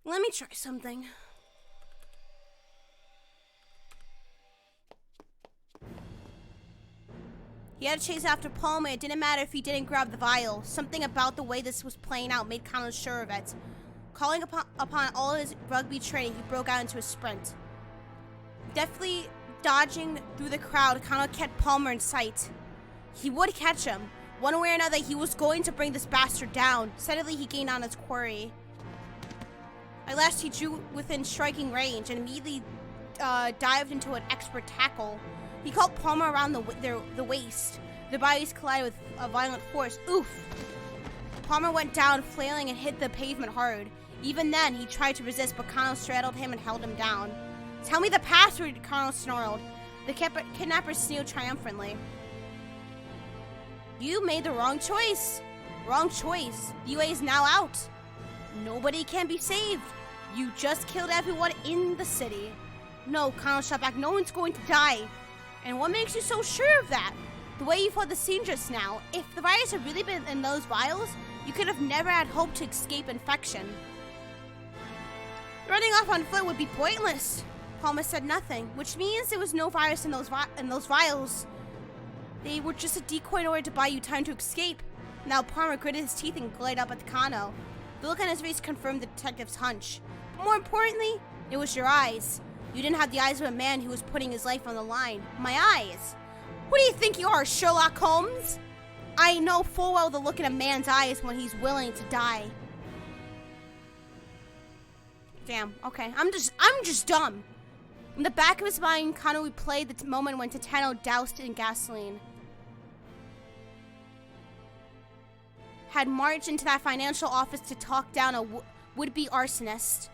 Let me try something. He had to chase after Palmer. It didn't matter if he didn't grab the vial. Something about the way this was playing out made Kano sure of it. Calling upon all his rugby training, he broke out into a sprint. Deftly dodging through the crowd, Kano kept Palmer in sight. He would catch him. One way or another, he was going to bring this bastard down. Suddenly, he gained on his quarry. At last, he drew within striking range and immediately dived into an expert tackle. He caught Palmer around the waist. Their bodies collided with a violent force. Oof! Palmer went down, flailing, and hit the pavement hard. Even then, he tried to resist, but Kano straddled him and held him down. Tell me the password, Kano snarled. The kidnapper sneered triumphantly. You made the wrong choice. Wrong choice. The UA is now out. Nobody can be saved. You just killed everyone in the city. No, Kano shot back. No one's going to die. And what makes you so sure of that? The way you fought the scene just now. If the virus had really been in those vials, you could have never had hope to escape infection. Running off on foot would be pointless. Palmer said nothing, which means there was no virus in those vials. They were just a decoy in order to buy you time to escape. Now Palmer gritted his teeth and glared up at the Kano. The look on his face confirmed the detective's hunch. But more importantly, it was your eyes. You didn't have the eyes of a man who was putting his life on the line. My eyes. What do you think you are, Sherlock Holmes? I know full well the look in a man's eyes when he's willing to die. Damn, okay. I'm just dumb. In the back of his mind, Kano replayed the moment when Titano doused in gasoline. Had marched into that financial office to talk down a would-be arsonist.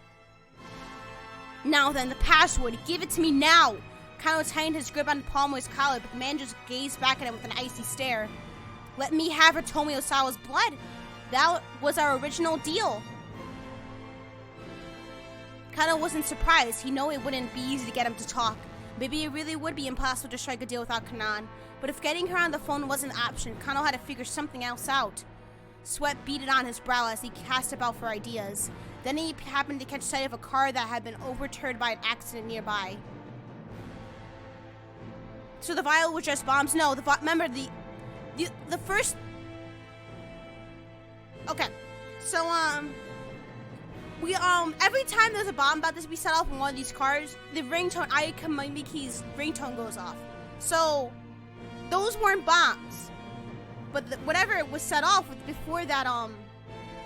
Now then, the password. Give it to me now. Kano tightened his grip on Palmer's collar, but the man just gazed back at him with an icy stare. Let me have Hitomi Osawa's blood. That was our original deal. Kano wasn't surprised. He knew it wouldn't be easy to get him to talk. Maybe it really would be impossible to strike a deal without Kanan. But if getting her on the phone wasn't an option, Kano had to figure something else out. Sweat beaded on his brow as he cast about for ideas. Then he happened to catch sight of a car that had been overturned by an accident nearby. So the vial was just bombs? No, remember the first... Okay, so, every time there's a bomb about to be set off in one of these cars, the ringtone, Ayaka ringtone goes off. So, those weren't bombs. But whatever it was set off with before that,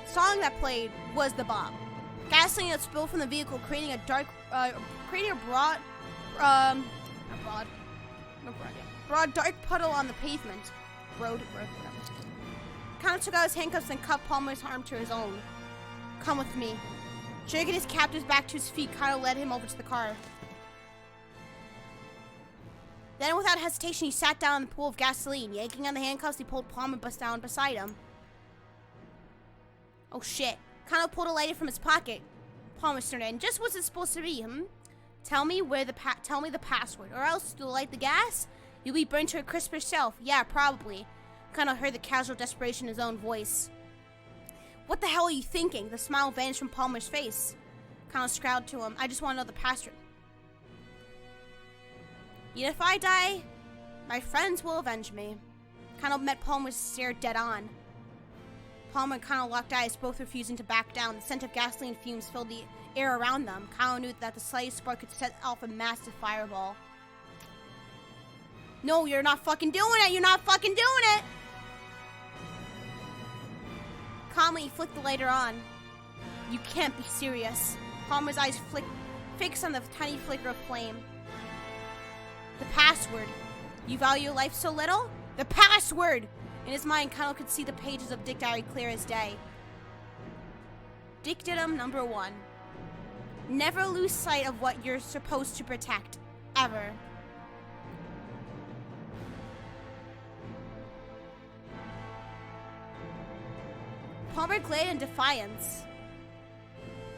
song that played was the bomb. Gasoline had spilled from the vehicle, creating a broad dark puddle on the pavement. Whatever. Kano took out his handcuffs and cuffed Palmer's arm to his own. Come with me. Jerking his captors back to his feet, Kano led him over to the car. Then, without hesitation, he sat down in the pool of gasoline. Yanking on the handcuffs, he pulled Palmer down beside him. Oh shit. Kano pulled a lighter from his pocket. Palmer snorted. And just what's it supposed to be, Tell me the password, or else you'll light the gas? You'll be burned to a crisp yourself. Yeah, probably. Kano heard the casual desperation in his own voice. What the hell are you thinking? The smile vanished from Palmer's face. Kano scowled to him. I just want to know the password. Yet if I die, my friends will avenge me. Kano met Palmer's stare dead on. Palmer and Kano locked eyes, both refusing to back down. The scent of gasoline fumes filled the air around them. Kano knew that the slightest spark could set off a massive fireball. No, you're not fucking doing it! You're not fucking doing it! Calmly, he flicked the lighter on. You can't be serious. Palmer's eyes fixed on the tiny flicker of flame. The password. You value life so little? The password! In his mind, Kano could see the pages of Dick Diary clear as day. Dictatum number 1. Never lose sight of what you're supposed to protect. Ever. Palmer glared in defiance.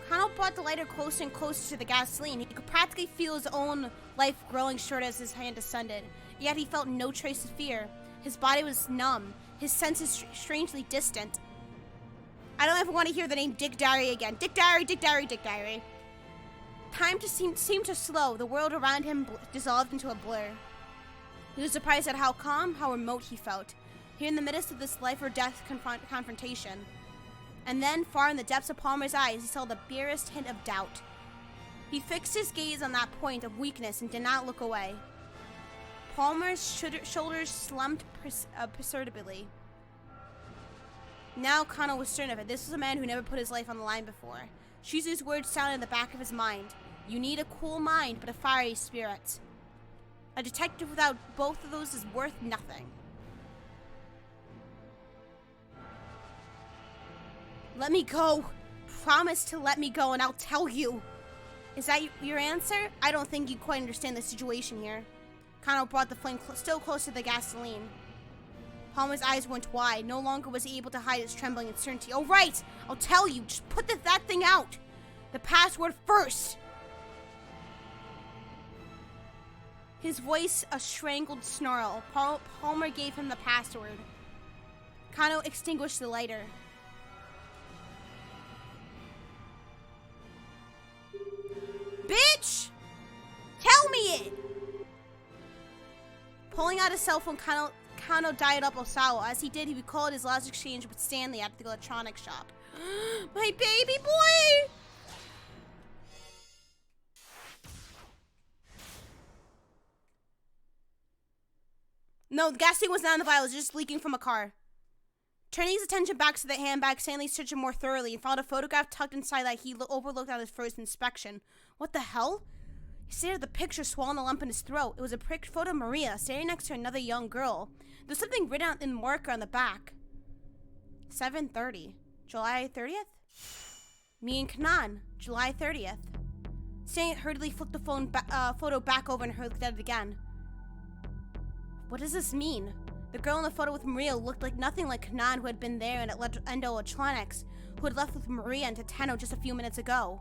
Kano brought the lighter closer and closer to the gasoline. He could practically feel his own life growing short as his hand descended. Yet he felt no trace of fear. His body was numb, his senses strangely distant. I don't ever want to hear the name Dick Diary again. Dick Diary, Dick Diary, Dick Diary. Time to seemed to slow. The world around him dissolved into a blur. He was surprised at how calm, how remote he felt, here in the midst of this life or death confrontation. And then, far in the depths of Palmer's eyes, he saw the barest hint of doubt. He fixed his gaze on that point of weakness and did not look away. Palmer's shoulders slumped perceptibly. Now Kano was certain of it. This was a man who never put his life on the line before. Shizu's words sounded in the back of his mind. You need a cool mind, but a fiery spirit. A detective without both of those is worth nothing. Let me go. Promise to let me go and I'll tell you. Is that your answer? I don't think you quite understand the situation here. Kano brought the flame still close to the gasoline. Palmer's eyes went wide. No longer was he able to hide his trembling and certainty. Oh, right! I'll tell you. Just put that thing out. The password first. His voice a strangled snarl. Palmer gave him the password. Kano extinguished the lighter. Bitch! Tell me it! Pulling out his cell phone, Kano dialed up Osawa. As he did, he recalled his last exchange with Stanley at the electronics shop. My baby boy! No, the gasoline was not in the vial. It was just leaking from a car. Turning his attention back to the handbag, Stanley searched it more thoroughly and found a photograph tucked inside that he overlooked at his first inspection. What the hell? He stared at the picture, swallowing a lump in his throat. It was a photo of Maria, standing next to another young girl. There was something written out in marker on the back. 7:30. July 30th? Me and Kanan. July 30th. Stanley hurriedly flipped the photo back over and looked at it again. What does this mean? The girl in the photo with Maria looked like nothing like Kanan, who had been there in Endo Electronics, who had left with Maria and Tateno just a few minutes ago.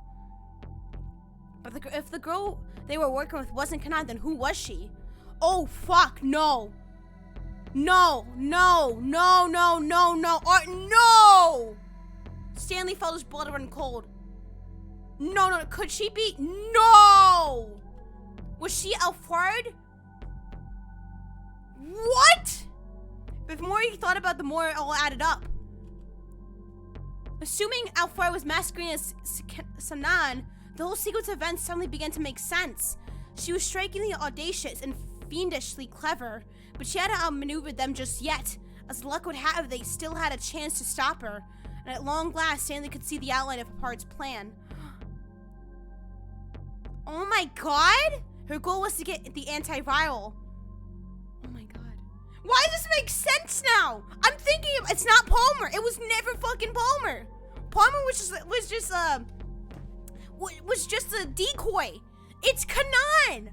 But if the girl they were working with wasn't Kanan, then who was she? Oh, fuck, no. No, no, no, no, no, no, no! Stanley felt his blood run cold. No, no, could she be? No! Was she Alfred? What? The more he thought about it, the more it all added up. Assuming Alfred was masquerading as Sanan, the whole sequence of events suddenly began to make sense. She was strikingly audacious and fiendishly clever, but she hadn't outmaneuvered them just yet. As luck would have it, they still had a chance to stop her, and at long last, Stanley could see the outline of Picard's plan. Oh my god! Her goal was to get the antiviral. Oh my god. Why does this make sense now? I'm thinking it's not Palmer. It was never fucking Palmer. Palmer was just a decoy. It's Kanan.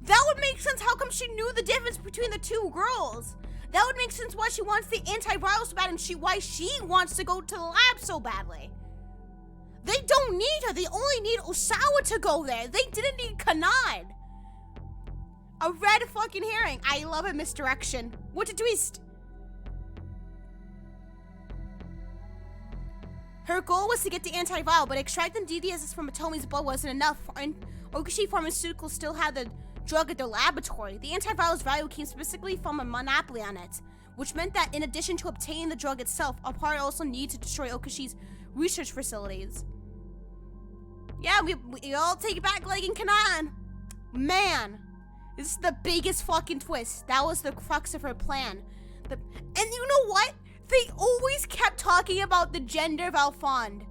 That would make sense. How come she knew the difference between the two girls? That would make sense why she wants the antiviral so bad and why she wants to go to the lab so badly. They don't need her. They only need Osawa to go there. They didn't need Kanan. A red fucking herring. I love a misdirection. What a twist. Her goal was to get the antiviral, but extracting DDSS from Atomi's blood wasn't enough, and Okushi Pharmaceuticals still had the drug at their laboratory. The antiviral's value came specifically from a monopoly on it, which meant that in addition to obtaining the drug itself, a part also needed to destroy Okushi's research facilities. Yeah, we all take it back like in Kanan. Man, this is the biggest fucking twist. That was the crux of her plan. And you know what? They always kept talking about the gender of Alphonse.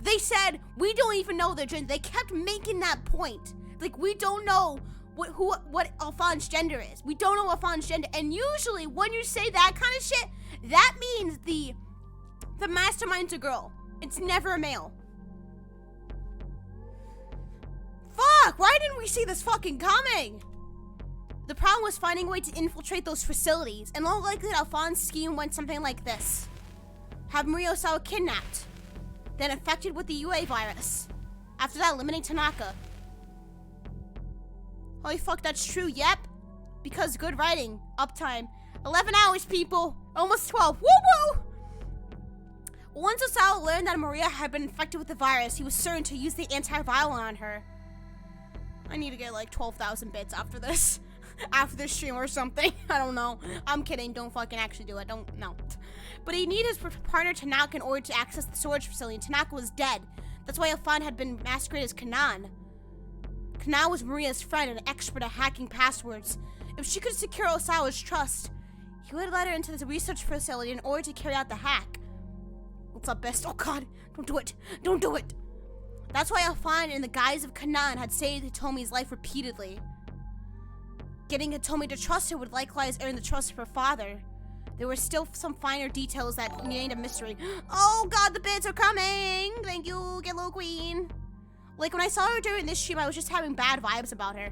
They said, we don't even know their gender. They kept making that point. Like, we don't know what Alphonse's gender is. We don't know Alphonse's gender. And usually, when you say that kind of shit, that means the mastermind's a girl. It's never a male. Fuck, why didn't we see this fucking coming? The problem was finding a way to infiltrate those facilities, and all likely Alphonse's scheme went something like this. Have Maria Osawa kidnapped, then infected with the UA virus. After that, eliminate Tanaka. Holy fuck, that's true, yep. Because good writing, uptime. 11 hours, people. Almost 12, woo woo! Once Osawa learned that Maria had been infected with the virus, he was certain to use the antiviral on her. I need to get like 12,000 bits after this. After this stream or something. I don't know. I'm kidding. Don't fucking actually do it. Don't, no. But he needed his partner Tanaka in order to access the storage facility. Tanaka was dead. That's why Alphonse had been masqueraded as Kanan. Kanan was Maria's friend and an expert at hacking passwords. If she could secure Osawa's trust, he would let her into the research facility in order to carry out the hack. What's up, best? Oh god, don't do it. Don't do it. That's why Alphonse, in the guise of Kanan, had saved Hitomi's life repeatedly. Getting Hitomi to trust her would likewise earn the trust of her father. There were still some finer details that remained a mystery. Oh god, the bits are coming! Thank you, Yellow Queen. Like, when I saw her during this stream, I was just having bad vibes about her.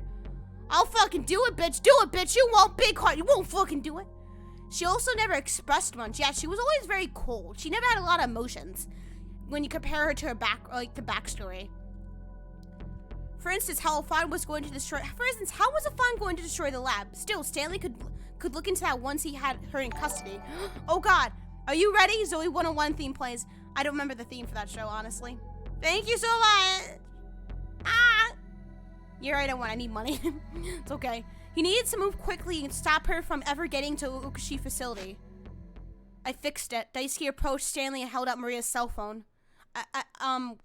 I'll fucking do it, bitch. Do it, bitch. You won't, big heart. You won't fucking do it. She also never expressed much. Yeah, she was always very cold. She never had a lot of emotions when you compare her to her the backstory. For instance, how Alphonse was going to destroy the lab? Still, Stanley could look into that once he had her in custody. Oh god, are you ready? Zoe 101 theme plays. I don't remember the theme for that show, honestly. Thank you so much. Ah! You're right, I need money. It's okay. He needed to move quickly and stop her from ever getting to Ukushi facility. I fixed it. Daisuke approached Stanley and held up Maria's cell phone.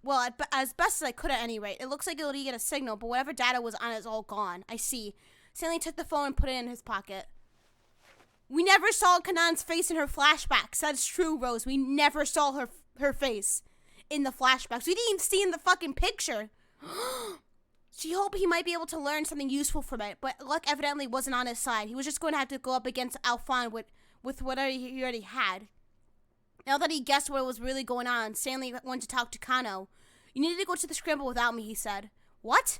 Well, as best as I could at any rate. It looks like it'll get a signal, but whatever data was on it is all gone. I see. Stanley took the phone and put it in his pocket. We never saw Kanan's face in her flashbacks. That's true, Rose. We never saw her face in the flashbacks. We didn't even see in the fucking picture. She hoped he might be able to learn something useful from it, but luck evidently wasn't on his side. He was just going to have to go up against Alphonse with whatever he already had. Now that he guessed what was really going on, Stanley went to talk to Kano. You needed to go to the scramble without me, he said. What?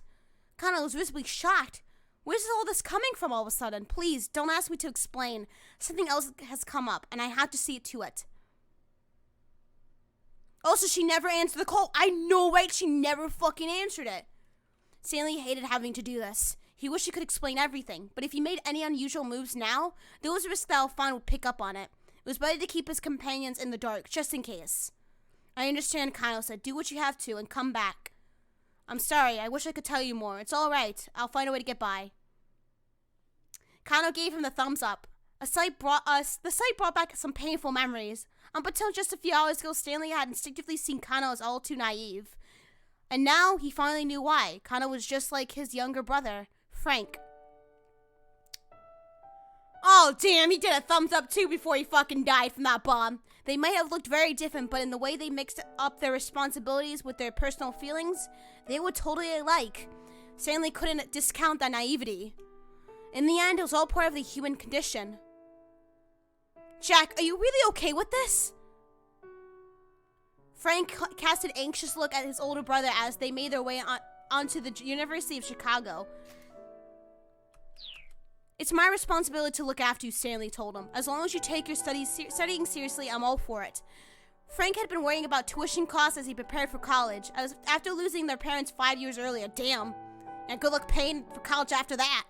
Kano was visibly shocked. Where's all this coming from all of a sudden? Please, don't ask me to explain. Something else has come up, and I have to see to it. Also, she never answered the call. I know, right? She never fucking answered it. Stanley hated having to do this. He wished he could explain everything, but if he made any unusual moves now, there was a risk that Alphonse would pick up on it. It was better to keep his companions in the dark, just in case. I understand, Kano said. Do what you have to and come back. I'm sorry. I wish I could tell you more. It's all right. I'll find a way to get by. Kano gave him the thumbs up. The sight brought back some painful memories. Up until just a few hours ago, Stanley had instinctively seen Kano as all too naive. And now he finally knew why. Kano was just like his younger brother, Frank. Oh, damn, he did a thumbs up too before he fucking died from that bomb. They might have looked very different, but in the way they mixed up their responsibilities with their personal feelings, they were totally alike. Stanley couldn't discount that naivety. In the end, it was all part of the human condition. Jack, are you really okay with this? Frank cast an anxious look at his older brother as they made their way onto the University of Chicago. It's my responsibility to look after you, Stanley told him. As long as you take your studying seriously, I'm all for it. Frank had been worrying about tuition costs as he prepared for college. After losing their parents 5 years earlier, damn. And good luck paying for college after that.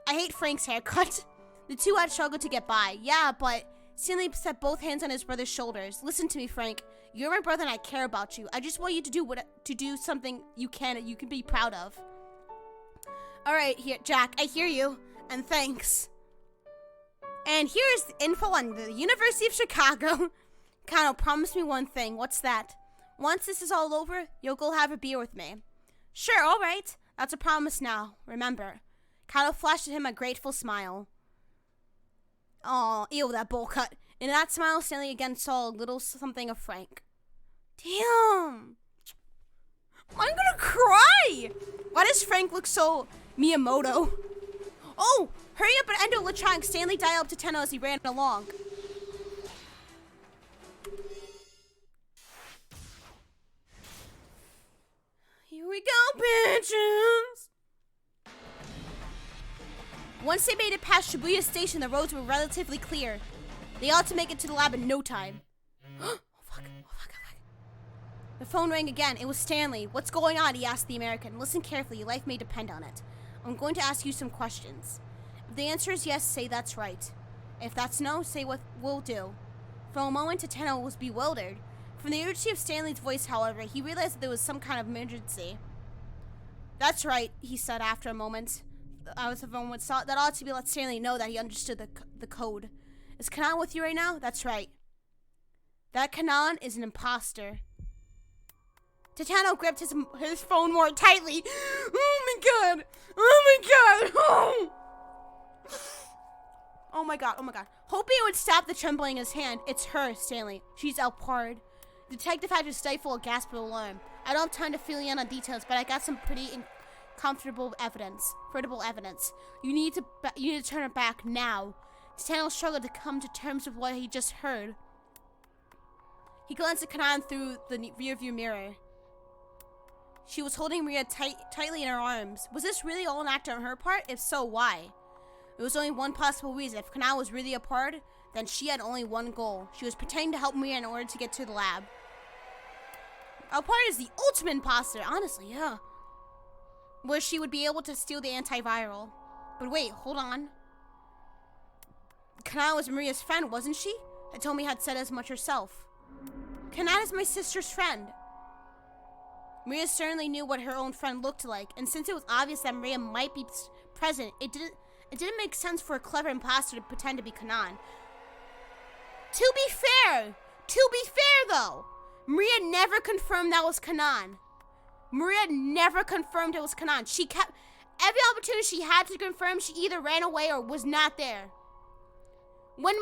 I hate Frank's haircut. The two had struggled to get by. Yeah, but Stanley set both hands on his brother's shoulders. Listen to me, Frank. You're my brother and I care about you. I just want you to do something you can be proud of. All right, here, Jack, I hear you. And thanks. And here's the info on the University of Chicago. Kano, promise me one thing. What's that? Once this is all over, you'll go have a beer with me. Sure, all right. That's a promise now. Remember. Kano flashed at him a grateful smile. Aw, ew, that bowl cut. In that smile, Stanley again saw a little something of Frank. Damn. I'm gonna cry. Why does Frank look so Miyamoto? Oh, hurry up and endo electronics. Stanley dialed up to Tenno as he ran along. Here we go, bitches. Once they made it past Shibuya Station, the roads were relatively clear. They ought to make it to the lab in no time. Oh, fuck. The phone rang again. It was Stanley. What's going on? He asked the American. Listen carefully. Your life may depend on it. I'm going to ask you some questions. If the answer is yes, say that's right. If that's no, say what we'll do. For a moment, Tenno was bewildered. From the urgency of Stanley's voice, however, he realized that there was some kind of emergency. That's right, he said after a moment. That ought to be let Stanley know that he understood the code. Is Kanan with you right now? That's right. That Kanan is an imposter. Titano gripped his phone more tightly. Oh my god! Oh my god! Oh my god, oh my god. Hoping it would stop the trembling in his hand. It's her, Stanley. She's outpowered. The detective had to stifle a gasp of alarm. I don't have time to fill you in on details, but I got some pretty comfortable evidence. You need to turn it back now. Titano struggled to come to terms with what he just heard. He glanced at Kanan through the rearview mirror. She was holding Maria tightly in her arms. Was this really all an act on her part? If so, why? There was only one possible reason. If Kanan was really a part, then she had only one goal. She was pretending to help Maria in order to get to the lab. Alpart is the ultimate imposter, honestly, yeah. Where she would be able to steal the antiviral. But wait, hold on. Kanan was Maria's friend, wasn't she? Hitomi had said as much herself. Kanan is my sister's friend. Maria certainly knew what her own friend looked like, and since it was obvious that Maria might be present, it didn't make sense for a clever imposter to pretend to be Kanan. To be fair though, Maria never confirmed that was Kanan. Maria never confirmed it was Kanan. She kept every opportunity she had to confirm. She either ran away or was not there. When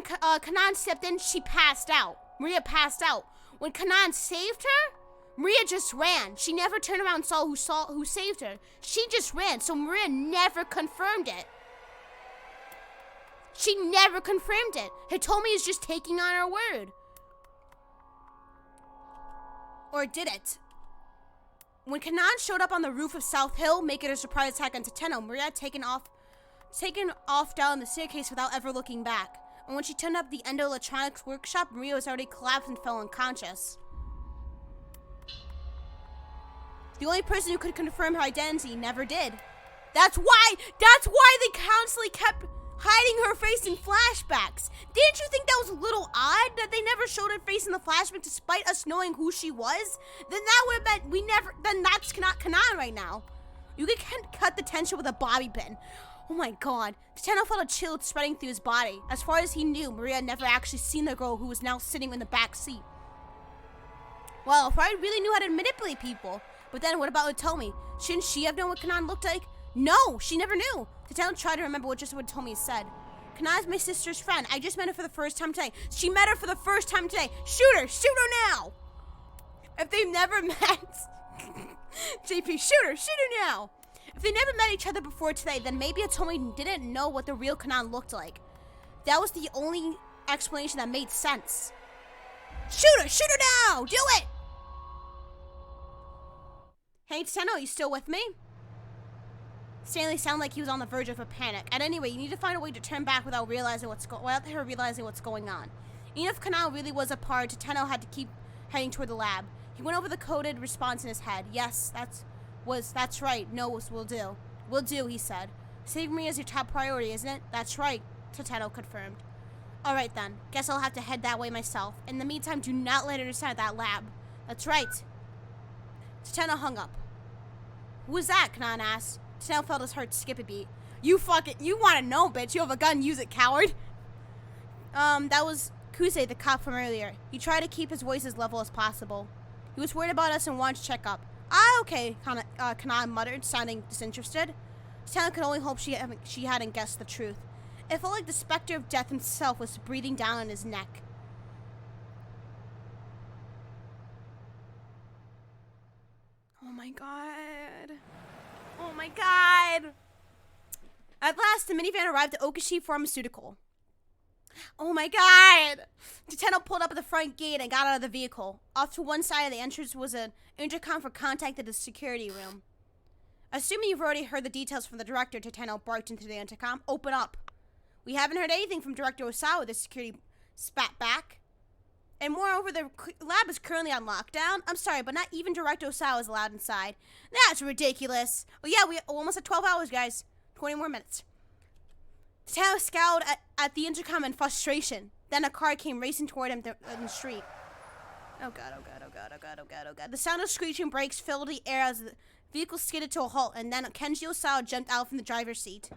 Kanan stepped in, she passed out. Maria passed out. When Kanan saved her, Maria just ran. She never turned around and saw who saved her. She just ran, so Maria never confirmed it. She never confirmed it. Hitomi is just taking on her word. Or did it? When Kanan showed up on the roof of South Hill, making a surprise attack on Titano, Maria had taken off down the staircase without ever looking back. And when she turned up the Endo Electronics workshop, Maria was already collapsed and fell unconscious. The only person who could confirm her identity never did. That's why they constantly kept hiding her face in flashbacks. Didn't you think that was a little odd that they never showed her face in the flashback despite us knowing who she was? Then that would have been, then that's not Kanan right now. You could cut the tension with a bobby pin. Oh my god. Titano felt a chill spreading through his body. As far as he knew, Maria had never actually seen the girl who was now sitting in the back seat. Well, if I really knew how to manipulate people. But then what about Hitomi? Shouldn't she have known what Kanan looked like? No, she never knew. Titano tried to remember what Hitomi said. Kanan is my sister's friend. I just met her for the first time today. She met her for the first time today. Shoot her now. If they've never met, JP, shoot her now. If they never met each other before today, then maybe Hitomi didn't know what the real Kanan looked like. That was the only explanation that made sense. Shoot her now. Do it. Hey, Titano, you still with me? Stanley sounded like he was on the verge of a panic. At any rate, you need to find a way to turn back without her realizing what's going on. Even if Kanan really was a part, Titano had to keep heading toward the lab. He went over the coded response in his head. Yes, that's right. No, will do. Will do, he said. Saving me is your top priority, isn't it? That's right, Titano confirmed. Alright then, guess I'll have to head that way myself. In the meantime, do not let her inside that lab. That's right. Titano hung up. Who was that? Kanan asked. Titano felt his heart skip a beat. You want to know, bitch. You have a gun, use it, coward. That was Kusei, the cop from earlier. He tried to keep his voice as level as possible. He was worried about us and wanted to check up. Ah, okay, Kanan muttered, sounding disinterested. Titano could only hope she hadn't guessed the truth. It felt like the specter of death himself was breathing down on his neck. Oh my god. Oh my god. At last, the minivan arrived at Okishi Pharmaceutical. Oh my god. Titano pulled up at the front gate and got out of the vehicle. Off to one side of the entrance was an intercom for contact at the security room. Assuming you've already heard the details from the director, Titano barked into the intercom. Open up. We haven't heard anything from Director Osawa, the security spat back. And moreover, the lab is currently on lockdown. I'm sorry, but not even Director Osawa is allowed inside. That's ridiculous. Oh yeah, we almost at 12 hours, guys. 20 more minutes. Titano scowled at the intercom in frustration. Then a car came racing toward him in the street. Oh god, oh god, oh god, oh god, oh god, oh god. The sound of screeching brakes filled the air as the vehicle skidded to a halt, and then Kenji Osawa jumped out from the driver's seat.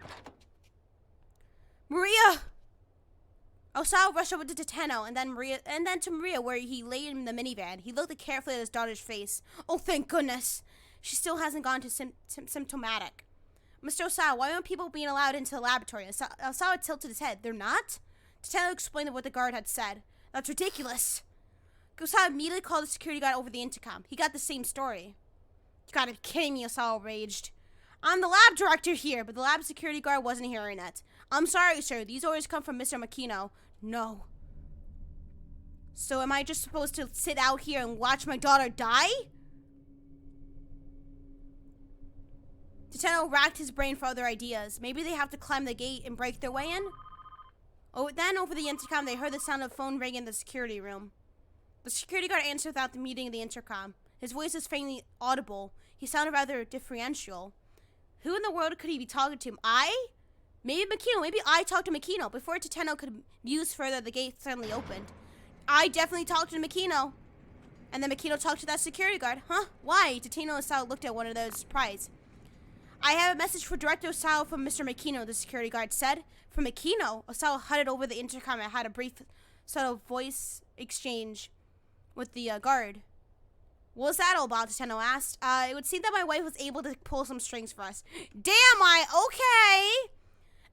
Maria! Osawa rushed over to Tateno and then to Maria, where he lay in the minivan. He looked carefully at his daughter's face. Oh, thank goodness. She still hasn't gone to symptomatic. Mr. Osawa, why aren't people being allowed into the laboratory? Osawa tilted his head. They're not? Tateno explained what the guard had said. That's ridiculous. Osawa immediately called the security guard over the intercom. He got the same story. You gotta be kidding me, Osawa raged. I'm the lab director here, but the lab security guard wasn't hearing it. I'm sorry, sir. These orders come from Mr. Makino. No. So am I just supposed to sit out here and watch my daughter die? Tateno racked his brain for other ideas. Maybe they have to climb the gate and break their way in? Oh, then over the intercom, they heard the sound of a phone ring in the security room. The security guard answered without muting the intercom. His voice was faintly audible. He sounded rather differential. Who in the world could he be talking to? I? Maybe Makino. Maybe I talked to Makino. Before Tateno could muse further, the gate suddenly opened. I definitely talked to Makino. And then Makino talked to that security guard. Huh? Why? Tateno and Osawa looked at one another in surprise. I have a message for Director Osawa from Mr. Makino, the security guard said. From Makino? Osawa huddled over the intercom and had a brief, subtle voice exchange with the guard. What was that all about? Tateno asked. It would seem that my wife was able to pull some strings for us. Damn, okay.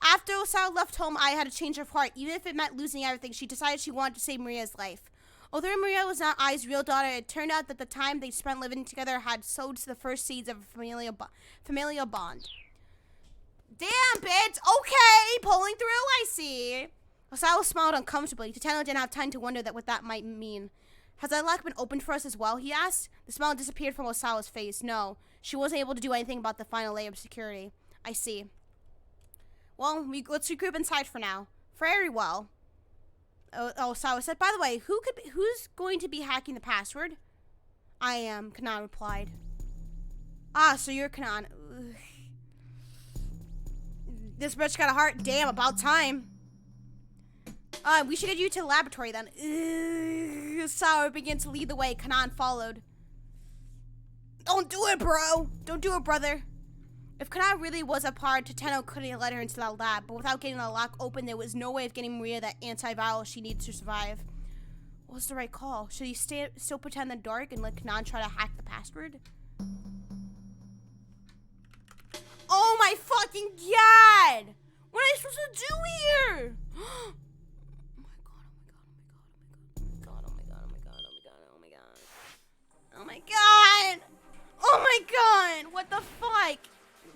After Osawa left home, I had a change of heart. Even if it meant losing everything, she decided she wanted to save Maria's life. Although Maria was not Ai's real daughter, it turned out that the time they spent living together had sowed the first seeds of a familial bond. Damn, bitch. Okay, pulling through, I see. Osawa smiled uncomfortably. Tateno didn't have time to wonder what that might mean. Has that lock been opened for us as well, he asked. The smile disappeared from Osawa's face. No, she wasn't able to do anything about the final layer of security. I see. Well, let's regroup inside for now. Very well. Osawa said, by the way, who's going to be hacking the password? I am, Kanan replied. Ah, so you're Kanan. Ugh. This bitch got a heart. Damn, about time. We should get you to the laboratory then. Osawa began to lead the way. Kanan followed. Don't do it, bro. Don't do it, brother. If Kanan really was a part, Tateno couldn't have let her into that lab, but without getting the lock open, there was no way of getting Maria that antiviral she needed to survive. What was the right call? Should he still pretend in the dark and let Kanan try to hack the password? Oh my fucking god! What am I supposed to do here? Oh my god, oh my god, oh my god, oh my god, oh my god, oh my god, oh my god! Oh my god! What the fuck?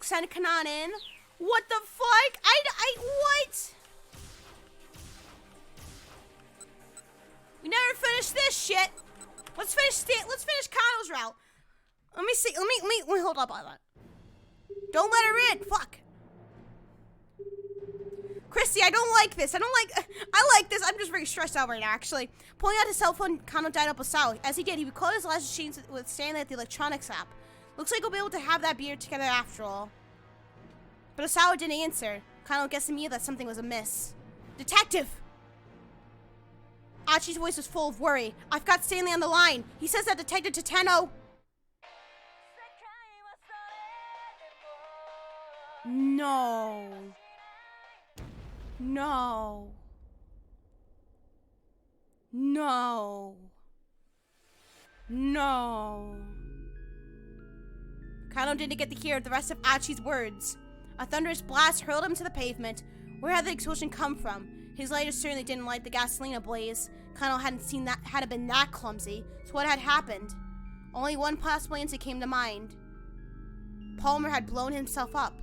Send Kanan in? What the fuck? What? We never finished this shit. Let's finish Kyle's route. Let me see. Let me hold up on that. Don't let her in. Fuck. Christy, I don't like this. I like this. I'm just very stressed out right now, actually. Pulling out his cell phone, Kano dialed up Osawa. As he did, he recalled his last machines with Stanley at the electronics app. Looks like we'll be able to have that beer together after all. But Osawa didn't answer. Kano guessed immediately that something was amiss. Detective! Achi's voice was full of worry. I've got Stanley on the line. He says that Detective Tateno... No. No. No. No. Kano didn't get to hear the rest of Achi's words. A thunderous blast hurled him to the pavement. Where had the explosion come from? His lighter certainly didn't light the gasoline ablaze. Kano hadn't been that clumsy. So what had happened? Only one possible answer came to mind. Palmer had blown himself up.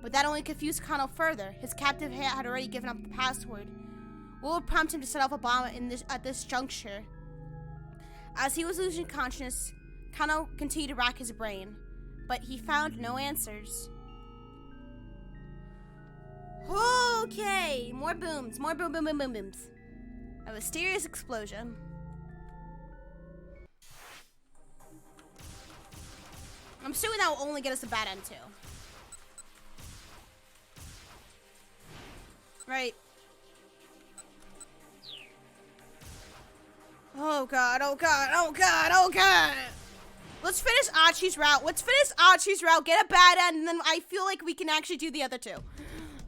But that only confused Kano further. His captive had already given up the password. What would prompt him to set off a bomb at this juncture? As he was losing consciousness, Kano continued to rack his brain. But he found no answers. Okay, more booms, more boom, boom, boom, boom, booms. A mysterious explosion. I'm assuming that will only get us a bad end too. Right. Oh god, oh god, oh god, oh god. Let's finish Archie's route. Let's finish Archie's route, get a bad end, and then I feel like we can actually do the other two.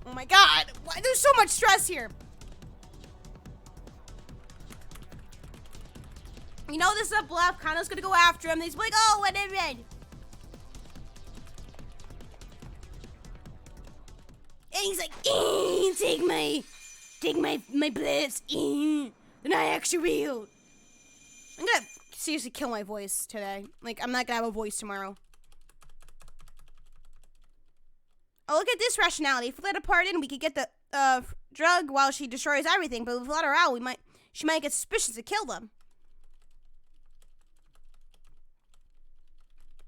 Oh my god, why there's so much stress here. You know this is a bluff. Kano's gonna go after him. He's like, oh, what did it? And he's like, take my blips. They're not actually real. I'm gonna seriously kill my voice today. Like, I'm not gonna have a voice tomorrow. Oh, look at this rationality. If we let her part in, we could get the drug while she destroys everything. But if we let her out, she might get suspicious to kill them.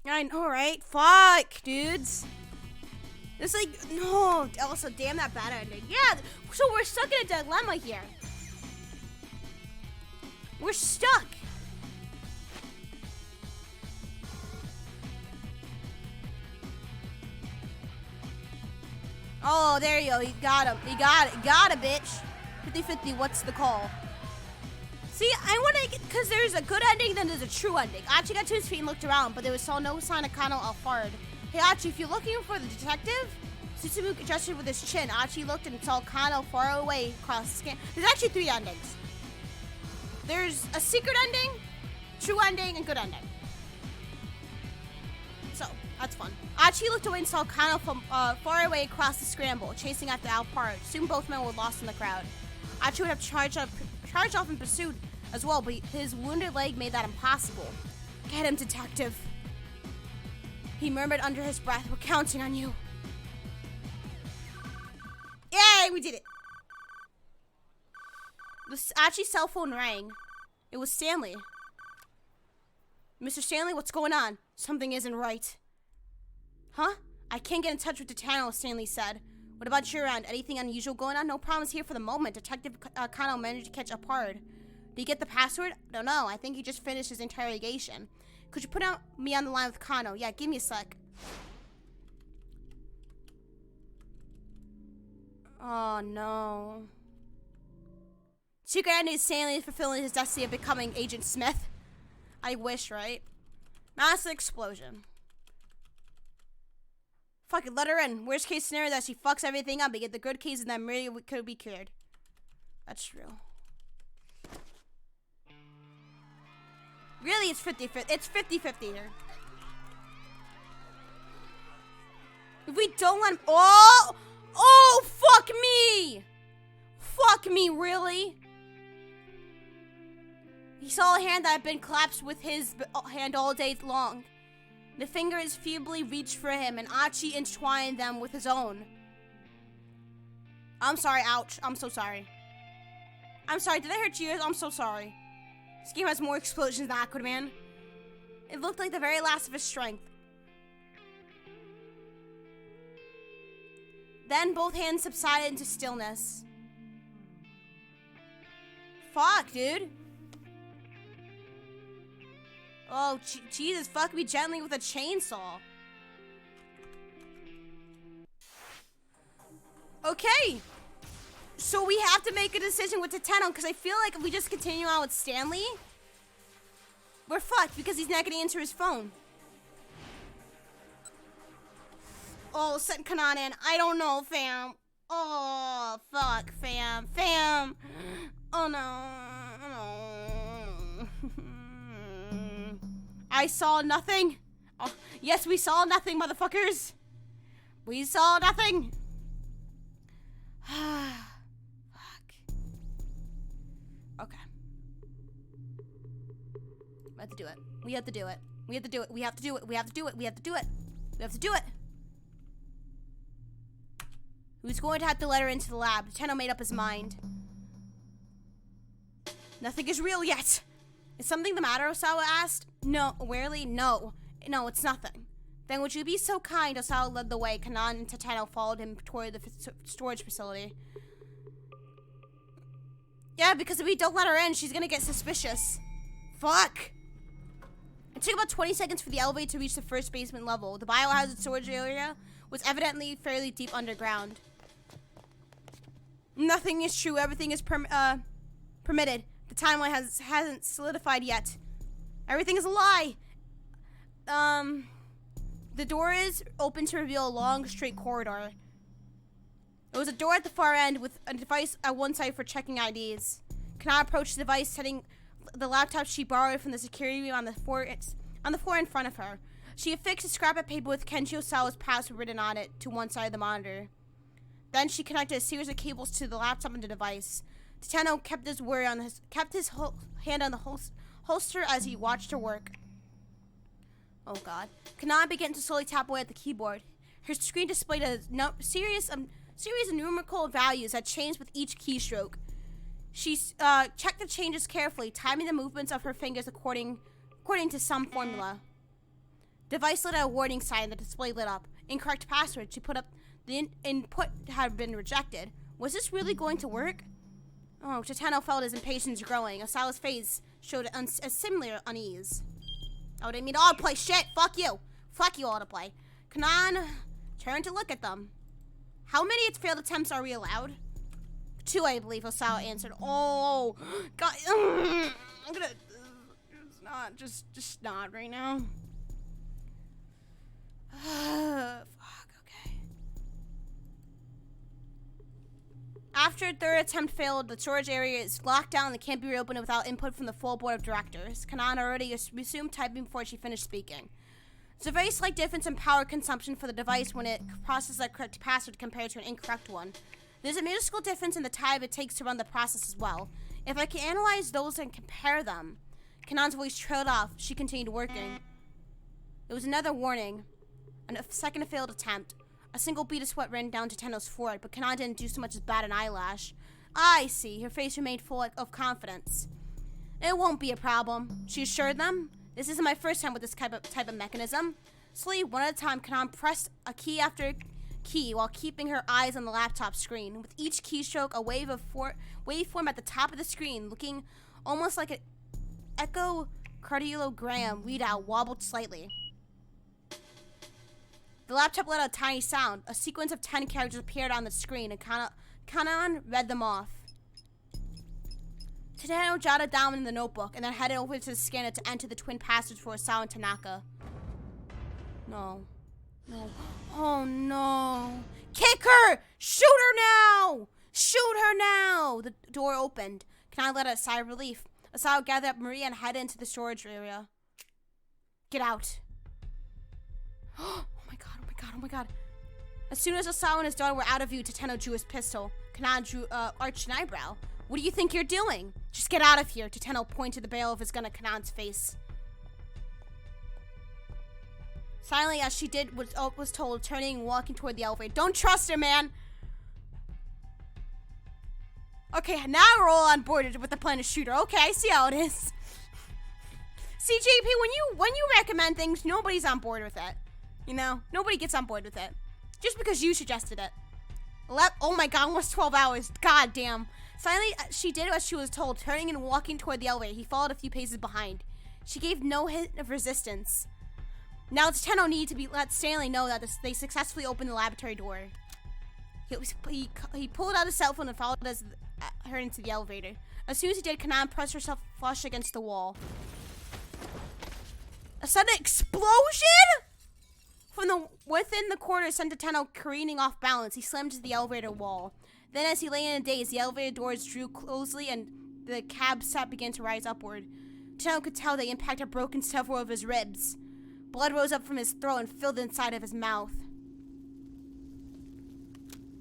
I know, right? Fuck, dudes. It's like, no. Also, damn that bad ending. Yeah, so we're stuck in a dilemma here. We're stuck. Oh, there you go. You got him. You got it. Got it, bitch. 50-50, what's the call? See, I want to get, because there's a good ending, then there's a true ending. Archie got to his feet and looked around, but there was no sign of Kano Alfard. Hey, Archie, if you're looking for the detective, Susumu gestured with his chin. Archie looked and saw Kano far away across the scan. There's actually 3 endings. There's a secret ending, true ending, and good ending. So, that's fun. Archie looked away and saw Kano from far away across the scramble, chasing after Alfard. Soon both men were lost in the crowd. Archie would have charged off in pursuit as well, but his wounded leg made that impossible. Get him, detective. He murmured under his breath, we're counting on you. Yay, we did it. Archie's cell phone rang. It was Stanley. Mr. Stanley, what's going on? Something isn't right. Huh? I can't get in touch with the channel, Stanley said. What about your end? Anything unusual going on? No problems here for the moment. Detective Kano managed to catch Alfard. Did he get the password? I don't know. I think he just finished his interrogation. Could you put me on the line with Kano? Yeah, give me a sec. Oh, no. Secret ending is Stanley fulfilling his destiny of becoming Agent Smith. I wish, right? Massive explosion. Fuck it, let her in. Worst case scenario that she fucks everything up. We get the good case and then really could be cured. That's true. Really, it's 50-50. It's 50-50 here. If we don't let him... Oh! Oh, fuck me! Fuck me, really? He saw a hand that had been collapsed with his hand all day long. The fingers feebly reached for him, and Archie entwined them with his own. I'm sorry, ouch. I'm so sorry. I'm sorry, did I hurt you? I'm so sorry. This game has more explosions than Aquaman. It looked like the very last of his strength. Then both hands subsided into stillness. Fuck, dude. Oh, Jesus, fuck me gently with a chainsaw. Okay. So we have to make a decision with Tetano, because I feel like if we just continue on with Stanley, we're fucked because he's not getting into his phone. Oh, send Kanan in. I don't know, fam. Oh, fuck, fam. Fam. Oh, no. No. I saw nothing. Oh, yes, we saw nothing, motherfuckers. We saw nothing. Fuck. Okay. We have to do it. We have to do it. We have to do it. We have to do it. We have to do it. We have to do it. We have to do it. Who's going to have to let her into the lab? Tenno made up his mind. Nothing is real yet. Is something the matter? Osawa asked. No, really? No. No, it's nothing. Then would you be so kind? Osawa led the way. Kanan and Tetano followed him toward the storage facility. Yeah, because if we don't let her in, she's gonna get suspicious. Fuck. It took about 20 seconds for the elevator to reach the first basement level. The biohazard storage area was evidently fairly deep underground. Nothing is true. Everything is permitted. The timeline hasn't solidified yet. Everything is a lie. The door is open to reveal a long, straight corridor. There was a door at the far end with a device at one side for checking IDs. Kana approached the device, setting the laptop she borrowed from the security room on the floor in front of her. She affixed a scrap of paper with Kenji Osawa's password written on it to one side of the monitor. Then she connected a series of cables to the laptop and the device. Tateno kept his hand on the holster as he watched her work. Oh god. Kana began to slowly tap away at the keyboard. Her screen displayed a series of numerical values that changed with each keystroke. She checked the changes carefully, timing the movements of her fingers according to some formula. Device lit out a warning sign. The display lit up. Incorrect password. She put up the input had been rejected. Was this really going to work? Oh, Tateno felt his impatience growing. Osawa's face showed a similar unease. Oh, didn't mean to autoplay. Shit, fuck you. Fuck you, autoplay. Kanan turned to look at them. How many failed attempts are we allowed? 2, I believe, Osawa answered. Oh, God. I'm gonna... It's not, just not right now. Fuck, okay. After a third attempt failed, the storage area is locked down and can't be reopened without input from the full board of directors. Kanan already resumed typing before she finished speaking. There's a very slight difference in power consumption for the device when it processes a correct password compared to an incorrect one. There's a minuscule difference in the time it takes to run the process as well. If I can analyze those and compare them... Kanan's voice trailed off. She continued working. There was another warning. A second failed attempt. A single bead of sweat ran down to Tateno's forehead, but Kanan didn't do so much as bat an eyelash. I see. Her face remained full of confidence. It won't be a problem, she assured them. This isn't my first time with this type of mechanism. Slowly, one at a time, Kanan pressed a key after key while keeping her eyes on the laptop screen. With each keystroke, a waveform at the top of the screen, looking almost like an echocardiogram readout, wobbled slightly. The laptop let out a tiny sound. A sequence of 10 characters appeared on the screen, and Kanan read them off. Tateno jotted down in the notebook, and then headed over to the scanner to enter the twin passwords for Osawa and Tanaka. No. No. Oh, no. Kick her! Shoot her now! Shoot her now! The door opened. Kanan let out a sigh of relief. Osawa gathered up Maria and headed into the storage area. Get out. Oh my god. As soon as Osawa and his daughter were out of view, Tateno drew his pistol. Kanan drew arched an eyebrow. What do you think you're doing? Just get out of here. Tateno pointed the barrel of his gun at Kanan's face. Silently, as she did what was told, turning and walking toward the elevator. Don't trust her, man. Okay, now we're all on board with the plan to shoot her. Okay, I see how it is. See, JP, when you recommend things, nobody's on board with it. You know, nobody gets on board with it. Just because you suggested it. Oh my god, almost 12 hours. God damn. Silently, she did as she was told, turning and walking toward the elevator. He followed a few paces behind. She gave no hint of resistance. Now Tateno needed to let Stanley know that they successfully opened the laboratory door. He pulled out his cell phone and followed her into the elevator. As soon as he did, Kanan pressed herself flush against the wall. A sudden explosion from within the corridor sent Tateno careening off balance. He slammed into the elevator wall. Then, as he lay in a daze, the elevator doors drew closely and the cab set began to rise upward. Tateno could tell the impact had broken several of his ribs. Blood rose up from his throat and filled the inside of his mouth.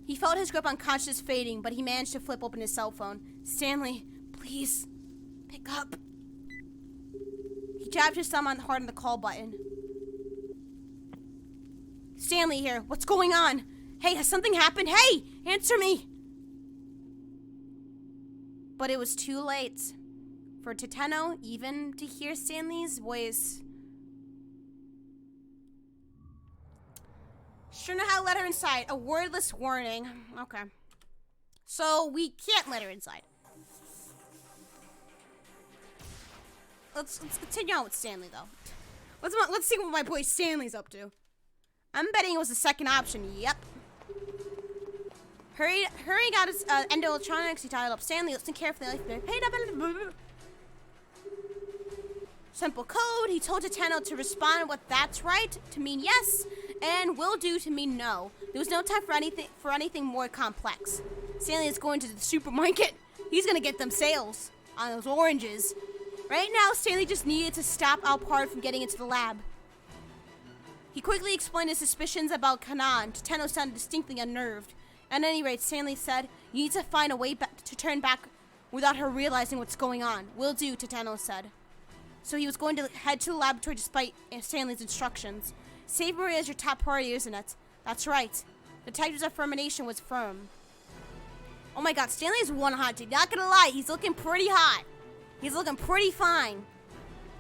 He felt his grip on consciousness fading, but he managed to flip open his cell phone. Stanley, please, pick up. He jabbed his thumb hard on the call button. Stanley here. What's going on? Hey, has something happened? Hey, answer me. But it was too late for Tateno even to hear Stanley's voice. Sure know how to let her inside. A wordless warning. Okay. So we can't let her inside. Let's continue on with Stanley though. Let's see what my boy Stanley's up to. I'm betting it was the second option. Yep. Hurrying out his end electronics, he dialed up Stanley. Listen carefully. Simple code. He told Tateno to respond with "that's right" to mean yes, and "will do" to mean no. There was no time for anything more complex. Stanley is going to the supermarket. He's gonna get them sales on those oranges. Right now, Stanley just needed to stop Alpard from getting into the lab. He quickly explained his suspicions about Kanan. Tateno sounded distinctly unnerved. At any rate, Stanley said, "You need to find a way to turn back without her realizing what's going on." "Will do," Tateno said. So he was going to head to the laboratory despite Stanley's instructions. "Save Maria is your top priority, isn't it?" "That's right." The detective's affirmation was firm. Oh my god, Stanley's one hot dude. Not gonna lie, he's looking pretty hot. He's looking pretty fine.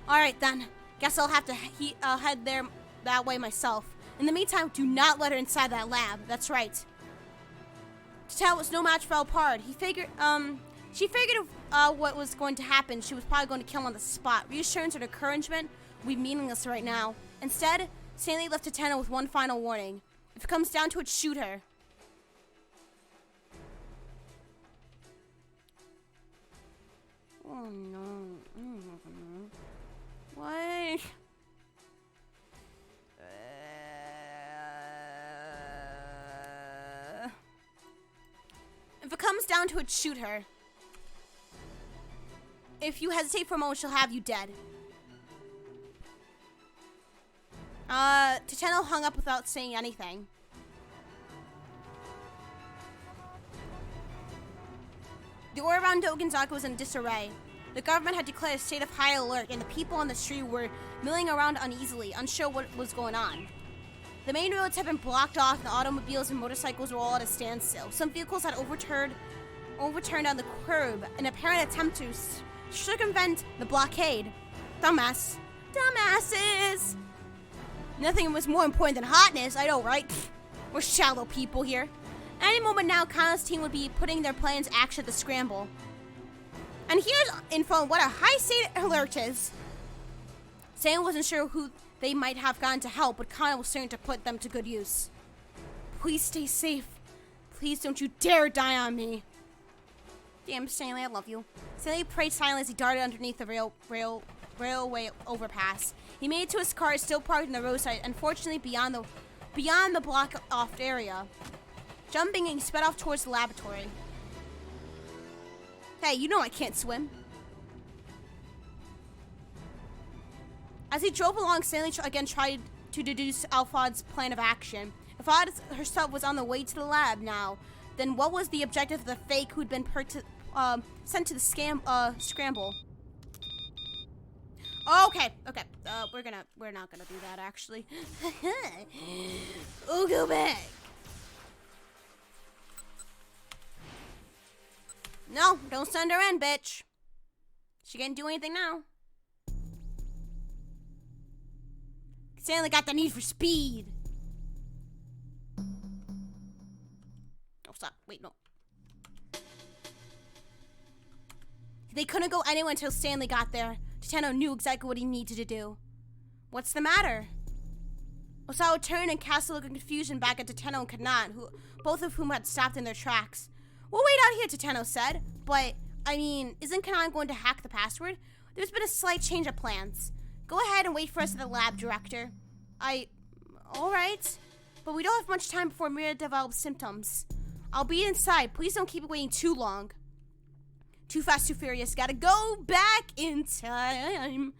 Alright then, guess I'll have to head there that way myself. In the meantime, do not let her inside that lab. That's right. Tateno was no match for Alpard. She figured what was going to happen. She was probably going to kill him on the spot. Reassurance and encouragement would be meaningless right now. Instead, Stanley left Tateno with one final warning. If it comes down to it, shoot her. Oh no. What? If it comes down to it, shoot her. If you hesitate for a moment, she'll have you dead. Tateno hung up without saying anything. The aura around Okazaki was in disarray. The government had declared a state of high alert, and the people on the street were milling around uneasily, unsure what was going on. The main roads had been blocked off, and the automobiles and motorcycles were all at a standstill. Some vehicles had overturned on the curb, an apparent attempt to circumvent the blockade. Dumbasses! Nothing was more important than hotness, I know, right? We're shallow people here. Any moment now, Kana's team would be putting their plans in action at the scramble. And here's info on what a high state alert is. Sam wasn't sure who they might have gone to help, but Kana was certain to put them to good use. Please stay safe. Please don't you dare die on me. Damn, Stanley, I love you. Stanley prayed silently as he darted underneath the railway overpass. He made it to his car, still parked on the roadside, unfortunately beyond the blocked-off area. Jumping, he sped off towards the laboratory. Hey, you know I can't swim. As he drove along, Stanley again tried to deduce Alphard's plan of action. If Alphard herself was on the way to the lab now, then what was the objective of the fake who'd been sent to the scramble? Okay. We're not gonna do that actually. We'll go back. No, don't send her in, bitch. She can't do anything now. Stanley got the need for speed. Oh, stop. Wait, no. They couldn't go anywhere until Stanley got there. Tateno knew exactly what he needed to do. What's the matter? Osawa turned and cast a look of confusion back at Tateno and Kanan, both of whom had stopped in their tracks. "We'll wait out here," Tateno said. "But, I mean, isn't Kanan going to hack the password? There's been a slight change of plans. Go ahead and wait for us at the lab, Director." Alright. But we don't have much time before Mira develops symptoms. I'll be inside. Please don't keep it waiting too long. Too fast, too furious. Gotta go back in time.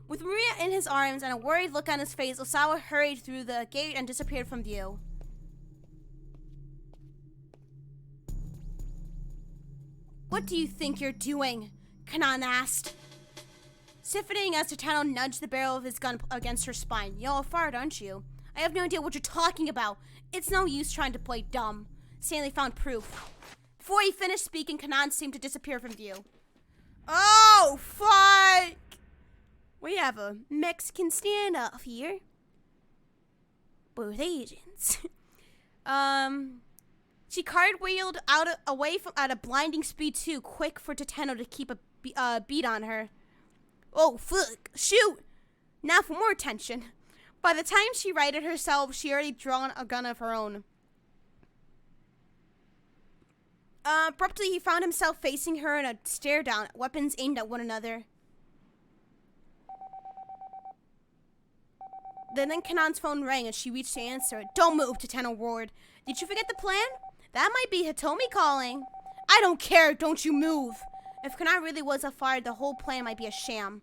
With Maria in his arms and a worried look on his face, Osawa hurried through the gate and disappeared from view. "What do you think you're doing?" Kanan asked. Stiffening as Tateno nudged the barrel of his gun against her spine. "You're a fart, aren't you?" "I have no idea what you're talking about. It's no use trying to play dumb." Stanley found proof. Before he finished speaking, Kanan seemed to disappear from view. Oh, fuck! We have a Mexican standoff here. Both agents. She cartwheeled away at a blinding speed too, quick for Tateno to keep a beat on her. Oh, fuck. Shoot! Now for more tension. By the time she righted herself, she already drawn a gun of her own. Abruptly, he found himself facing her in a stare down, weapons aimed at one another. Then Kanan's phone rang and she reached to answer it. "Don't move," Tateno roared. "Did you forget the plan? That might be Hitomi calling." "I don't care, don't you move." If Kanan really was fired, the whole plan might be a sham.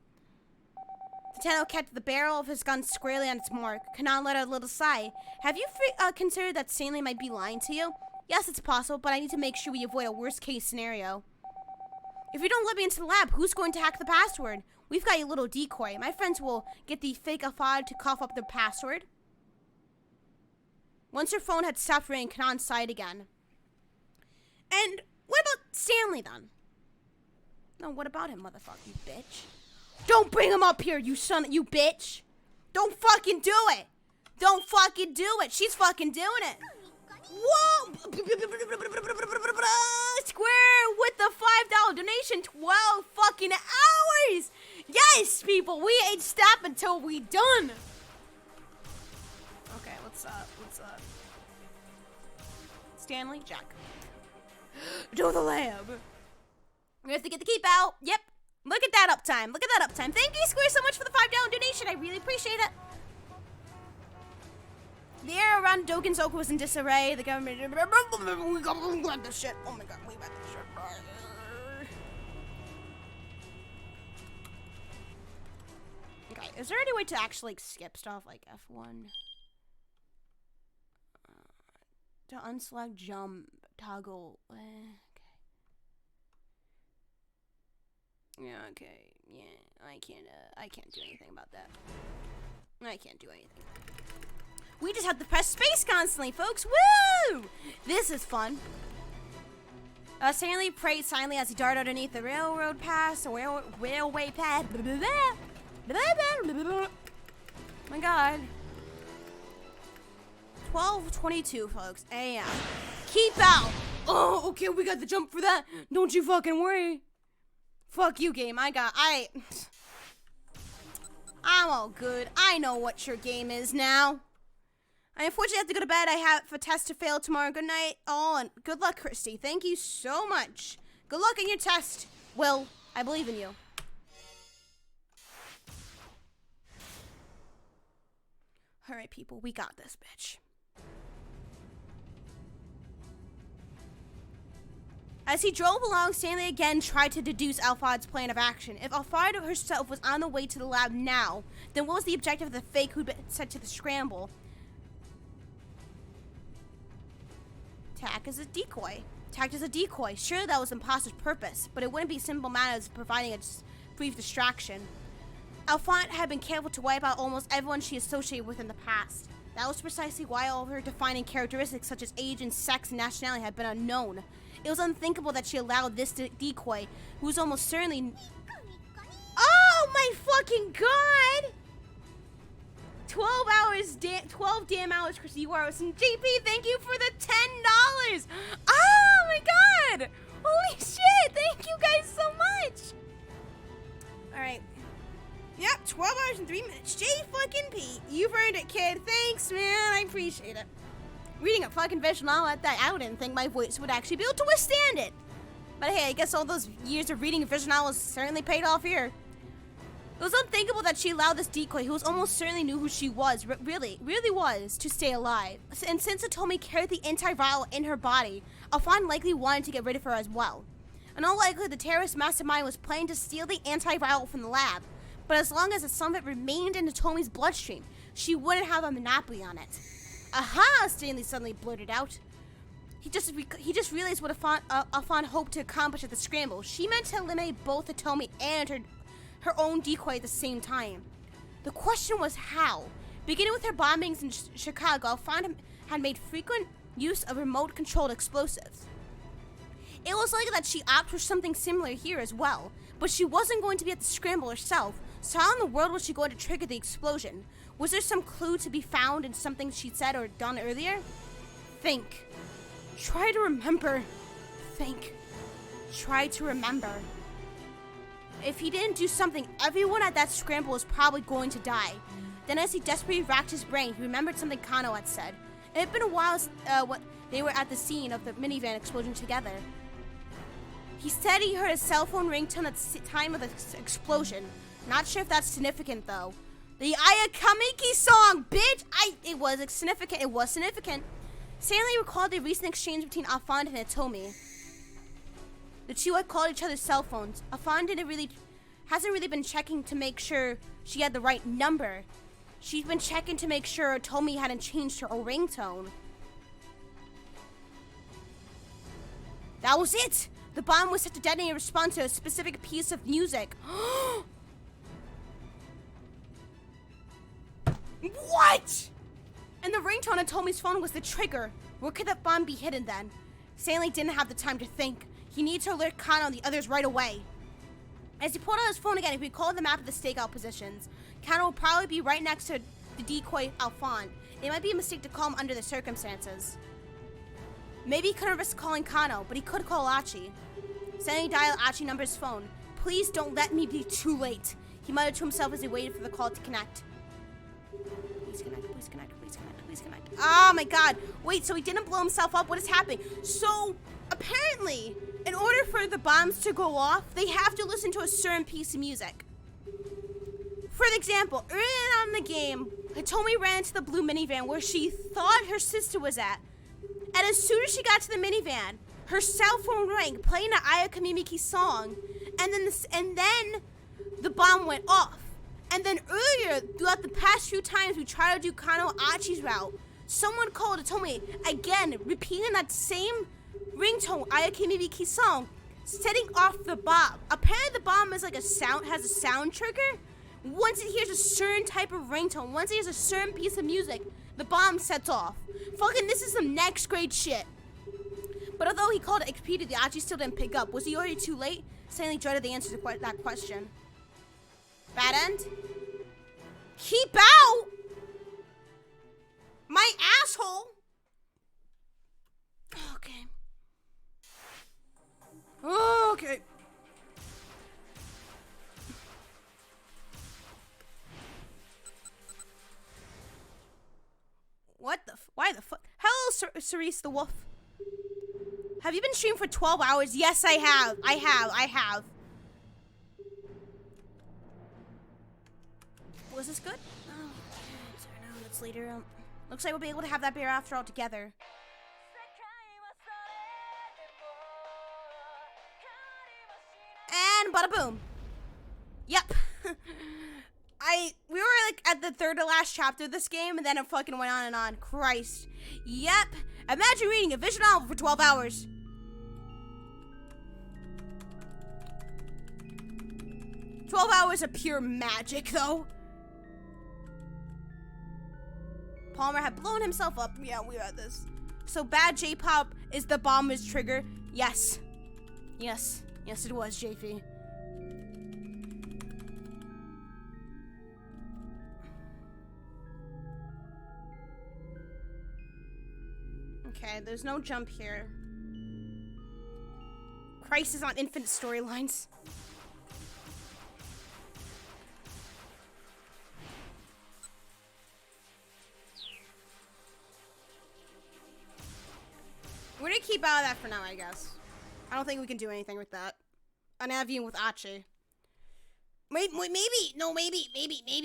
Tateno kept the barrel of his gun squarely on its mark. Kanan let out a little sigh. "Have you considered that Stanley might be lying to you?" "Yes, it's possible, but I need to make sure we avoid a worst-case scenario." "If you don't let me into the lab, who's going to hack the password? We've got a little decoy. My friends will get the fake Alphad to cough up the password." Once her phone had stopped ringing, Kanan sighed again. "And what about Stanley, then?" "No, what about him, motherfucker, you bitch?" "Don't bring him up here, you bitch! Don't fucking do it! Don't fucking do it! She's fucking doing it!" Whoa! Square with the $5 donation, 12 fucking hours! Yes, people, we ain't stop until we done! Okay, what's up? Stanley? Jack. To the lab. We have to get the keep out. Yep. Look at that uptime. Thank you, Square, so much for the $5 donation. I really appreciate it. The air around Dogenzoku was in disarray. The government... We got this shit. Oh my god, we got this shit. Okay, is there any way to actually skip stuff like F1? To unselect jump toggle. Yeah, okay. Yeah, I can't do anything about that. I can't do anything. We just have to press space constantly, folks. Woo! This is fun. Stanley prayed silently as he darted underneath the railroad pass, railway pad. My god. 12:22, folks. A.M. Keep out. Oh, okay, we got the jump for that. Don't you fucking worry. Fuck you, game. I'm all good. I know what your game is now. I unfortunately have to go to bed. I have a test to fail tomorrow. Good night, all, and good luck, Christy. Thank you so much. Good luck in your test. Will, I believe in you. All right, people, we got this, bitch. As he drove along, Stanley again tried to deduce Alphad's plan of action. If Alphad herself was on the way to the lab now, then what was the objective of the fake who'd been sent to the scramble? Tagged as a decoy. Surely that was imposter's purpose, but it wouldn't be a simple matter of providing a brief distraction. Alphad had been careful to wipe out almost everyone she associated with in the past. That was precisely why all of her defining characteristics such as age and sex and nationality had been unknown. It was unthinkable that she allowed this decoy, who was almost certainly... Oh my fucking god! 12 damn hours, Chrissy. You are awesome. JP, thank you for the $10! Oh my god! Holy shit! Thank you guys so much! Alright. Yep, 12 hours and 3 minutes. J fucking P. You've earned it, kid. Thanks, man. I appreciate it. Reading a fucking visual novel at that, I didn't think my voice would actually be able to withstand it. But hey, I guess all those years of reading visual novels certainly paid off here. It was unthinkable that she allowed this decoy, who almost certainly knew who she was, really was, to stay alive. And since Hitomi carried the antiviral in her body, Alphad likely wanted to get rid of her as well. In all likelihood, the terrorist mastermind was planning to steal the antiviral from the lab. But as long as some of it remained in Hitomi's bloodstream, she wouldn't have a monopoly on it. Aha! Stanley suddenly blurted out. He just realized what Alphad hoped to accomplish at the scramble. She meant to eliminate both Hitomi and her own decoy at the same time. The question was how. Beginning with her bombings in Chicago, Alphad had made frequent use of remote-controlled explosives. It was likely that she opted for something similar here as well, but she wasn't going to be at the scramble herself, so how in the world was she going to trigger the explosion? Was there some clue to be found in something she'd said or done earlier? Think. Try to remember. Think. Try to remember. If he didn't do something, everyone at that scramble was probably going to die. Then as he desperately racked his brain, he remembered something Kano had said. It had been a while when they were at the scene of the minivan explosion together. He said he heard a cell phone ringtone at the time of the explosion. Not sure if that's significant though. The Ayakamiki song, bitch! It was significant. It was significant. Stanley recalled the recent exchange between Afand and Hitomi. The two had called each other's cell phones. Afand hasn't really been checking to make sure she had the right number. She's been checking to make sure Hitomi hadn't changed her ringtone. That was it! The bomb was set to detonate in response to a specific piece of music. What? And the ringtone on Tomi's phone was the trigger. Where could that bomb be hidden then? Stanley didn't have the time to think. He needed to alert Kano and the others right away. As he pulled out his phone again, he recalled the map of the stakeout positions. Kano would probably be right next to the decoy Alphonse. It might be a mistake to call him under the circumstances. Maybe he couldn't risk calling Kano, but he could call Achi. Stanley dialed Achi number's phone. Please don't let me be too late. He muttered to himself as he waited for the call to connect. Please connect, please connect, please connect, please connect. Oh my god. Wait, so he didn't blow himself up? What is happening? So, apparently, in order for the bombs to go off, they have to listen to a certain piece of music. For example, early on in the game, Hitomi ran to the blue minivan where she thought her sister was at. And as soon as she got to the minivan, her cell phone rang, playing an Ayakamimiki song, and then the bomb went off. And then earlier, throughout the past few times we tried to do Kano Achi's route, someone called Hitomi again, repeating that same ringtone, Ayakamimiki song, setting off the bomb. Apparently the bomb is like has a sound trigger. Once it hears a certain type of ringtone, once it hears a certain piece of music, the bomb sets off. Fucking this is some next grade shit. But although he called it repeatedly, Achi still didn't pick up. Was he already too late? Stanley dreaded the answer to that question. Bad end? Keep out! My asshole! Okay. Okay. What the why the fuck? Hello, Cerise the Wolf. Have you been streaming for 12 hours? Yes, I have. I have. Was this good? Oh, sorry, no, that's later. Looks like we'll be able to have that beer after all together. And bada boom. Yep. We were like at the third to last chapter of this game, and then it fucking went on and on. Christ. Yep. Imagine reading a visual novel for 12 hours. $12 of pure magic, though. Palmer had blown himself up. Yeah, we had this. So bad J-pop is the bomber's trigger. Yes. Yes. Yes, it was, JP. Okay, there's no jump here. Crisis on Infinite storylines. We're gonna keep out of that for now, I guess. I don't think we can do anything with that. An avian with Achi. Maybe,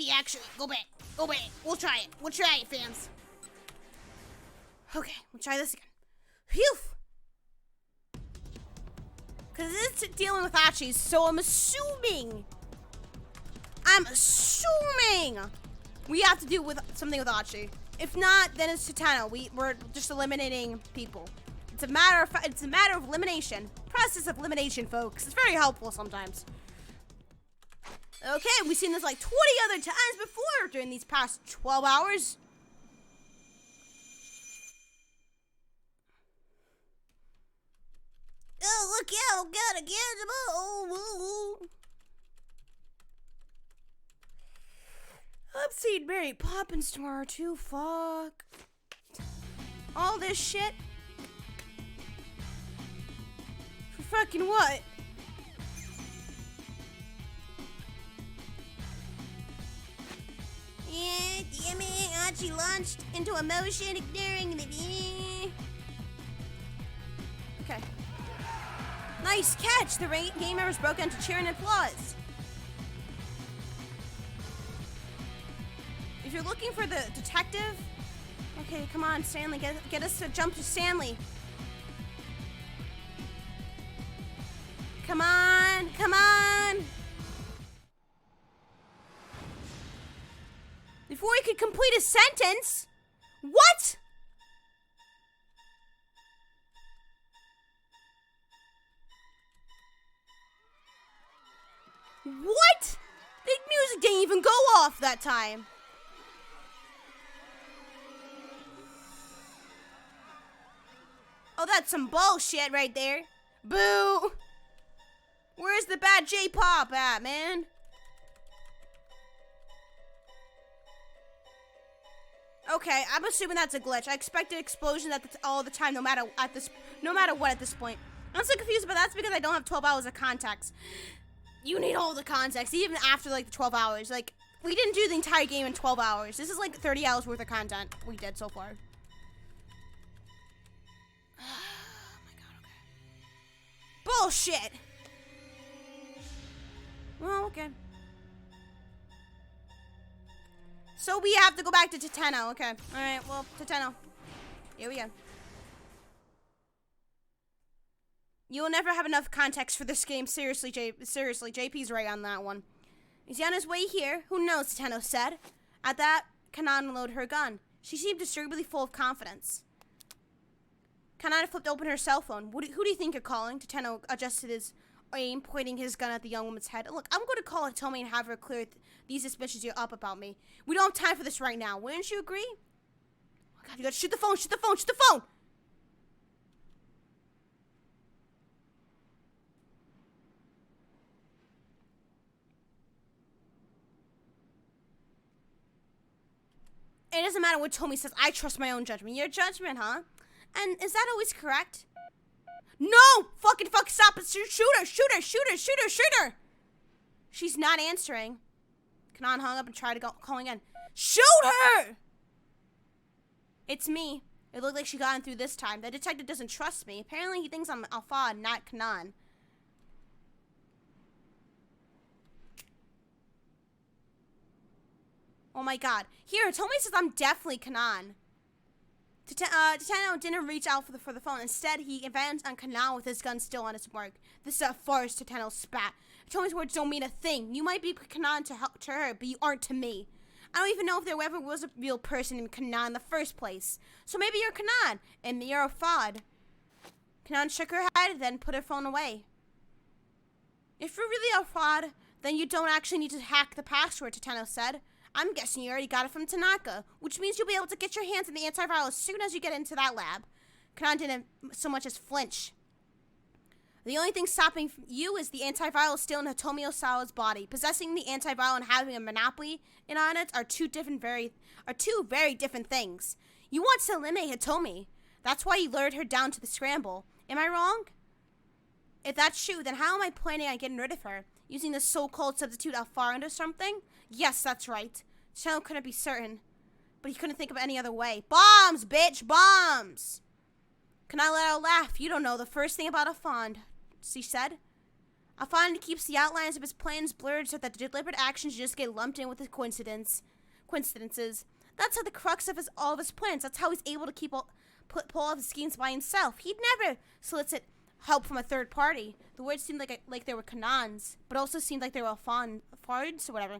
actually. Go back. We'll try it, fans. Okay, we'll try this again. Phew! Because it's dealing with Achi, so I'm assuming we have to do something with Achi. If not, then it's Chitano. We're just eliminating people. It's a matter of elimination. Process of elimination, folks. It's very helpful sometimes. Okay, we've seen this like 20 other times before during these past 12 hours. Oh, look out, gotta get him. Oh. I'm seeing Mary Poppins tomorrow too, fuck. All this shit. For fucking what? Yeah, damn it, Achi launched into emotion, ignoring the... Okay. Nice catch! The game members broke into cheering and applause. If you're looking for the detective... Okay, come on, Stanley. Get us to jump to Stanley. Come on! Come on! Before he could complete his sentence... What?! What?! The music didn't even go off that time. Oh, that's some bullshit right there. Boo! Where's the bad J-pop at, man? Okay, I'm assuming that's a glitch. I expected explosions all the time, no matter what at this point. I'm so confused, but that's because I don't have 12 hours of context. You need all the context, even after like the 12 hours. Like, we didn't do the entire game in 12 hours. This is like 30 hours worth of content we did so far. Oh my god, okay. Bullshit! Well, okay. So we have to go back to Teteno. Okay. Alright, well, Teteno. Here we go. You'll never have enough context for this game. Seriously, seriously, JP's right on that one. Is he on his way here? Who knows, Teteno said. At that, Kanan loaded her gun. She seemed disturbingly full of confidence. Kanan flipped open her cell phone. Who do you think you're calling? Teteno adjusted his aim, pointing his gun at the young woman's head. Look, I'm going to call Hitomi and have her clear these suspicions you're up about me. We don't have time for this right now. Wouldn't you agree? Oh god, you gotta shoot the phone, shoot the phone, shoot the phone! It doesn't matter what Hitomi says. I trust my own judgment. Your judgment, huh? And is that always correct? No! Fucking stop it! Shoot her! Shoot her! Shoot her! Shoot her! Shoot her! She's not answering. Kanan hung up and tried to call again. Shoot her! It's me. It looked like she got in through this time. The detective doesn't trust me. Apparently he thinks I'm Alpha, not Kanan. Oh my god. Here, Hitomi says I'm definitely Kanan. Teteno didn't reach out for the phone. Instead, he advanced on Kanan with his gun still on his mark. This is a farce, Teteno spat. Hitomi's words don't mean a thing. You might be Kanan to her, but you aren't to me. I don't even know if there ever was a real person named Kanan in the first place. So maybe you're Kanan, and you're a fraud. Kanan shook her head, then put her phone away. If you're really a fraud, then you don't actually need to hack the password, Teteno said. I'm guessing you already got it from Tanaka, which means you'll be able to get your hands on the antiviral as soon as you get into that lab. Kanan didn't so much as flinch. The only thing stopping you is the antiviral still in Hitomi Osawa's body. Possessing the antiviral and having a monopoly on it are two very different things. You want to eliminate Hitomi. That's why you lured her down to the scramble. Am I wrong? If that's true, then how am I planning on getting rid of her? Using the so-called substitute Alpharand or something? Yes, that's right. Channel couldn't be certain, but he couldn't think of any other way. Bombs, bitch, bombs! Can I let out a laugh? You don't know the first thing about Alphand, she said. Alphand keeps the outlines of his plans blurred so that the deliberate actions just get lumped in with the coincidences. That's how the crux of all of his plans. That's how he's able to pull off his schemes by himself. He'd never solicit help from a third party. The words seemed like they were Kanan's, but also seemed like they were Alphand's or whatever.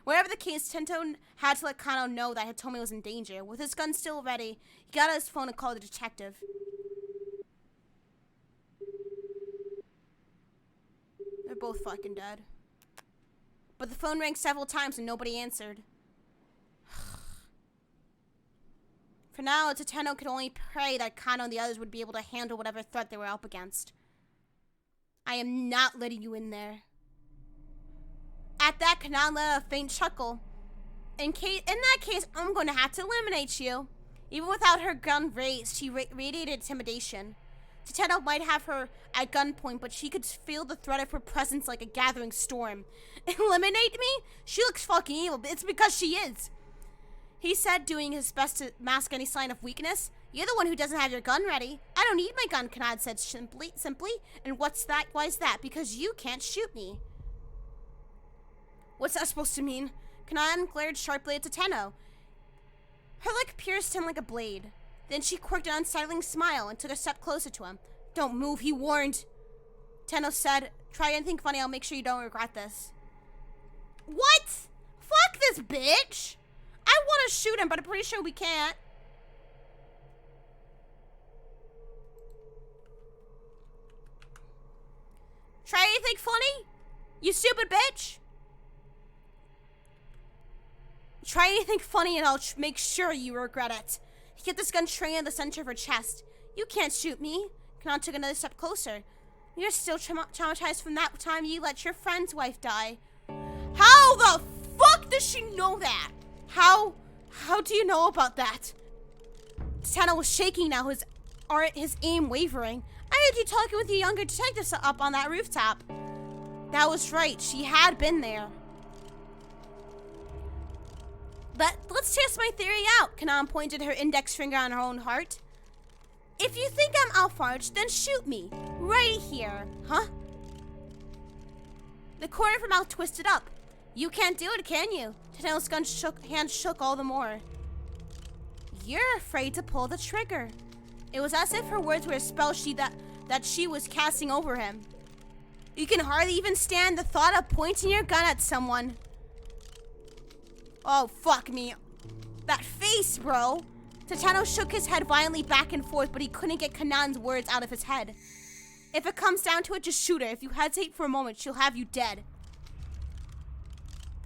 Whatever the case, Tento had to let Kano know that Hitomi was in danger. With his gun still ready, he got out his phone and called the detective. They're both fucking dead. But the phone rang several times and nobody answered. For now, Teteno could only pray that Kano and the others would be able to handle whatever threat they were up against. I am not letting you in there. At that, Kanan let out a faint chuckle. In that case, I'm going to have to eliminate you. Even without her gun raised, she radiated intimidation. Teteno might have her at gunpoint, but she could feel the threat of her presence like a gathering storm. Eliminate me? She looks fucking evil, but it's because she is. He said, doing his best to mask any sign of weakness. You're the one who doesn't have your gun ready. I don't need my gun, Kanad said simply. And what's that? Why is that? Because you can't shoot me. What's that supposed to mean? Kanad glared sharply at Tenno. Her look pierced him like a blade. Then she quirked an unsettling smile and took a step closer to him. Don't move, he warned. Tenno said, try anything funny, I'll make sure you don't regret this. What? Fuck this bitch! I want to shoot him, but I'm pretty sure we can't. Try anything funny? You stupid bitch? Try anything funny and I'll make sure you regret it. He kept his gun trained in the center of her chest. You can't shoot me. Kanad took another step closer. You're still traumatized from that time you let your friend's wife die. How the fuck does she know that? How do you know about that? Tenno was shaking now, his aim wavering. I heard you talking with your younger detectives up on that rooftop. That was right, she had been there. Let's test my theory out. Kanad pointed her index finger on her own heart. If you think I'm Alfarge, then shoot me. Right here. Huh? The corner of her mouth twisted up. You can't do it, can you? Tenno's hand shook all the more. You're afraid to pull the trigger. It was as if her words were a spell that she was casting over him. You can hardly even stand the thought of pointing your gun at someone. Oh, fuck me. That face, bro. Tenno shook his head violently back and forth, but he couldn't get Kanan's words out of his head. If it comes down to it, just shoot her. If you hesitate for a moment, she'll have you dead.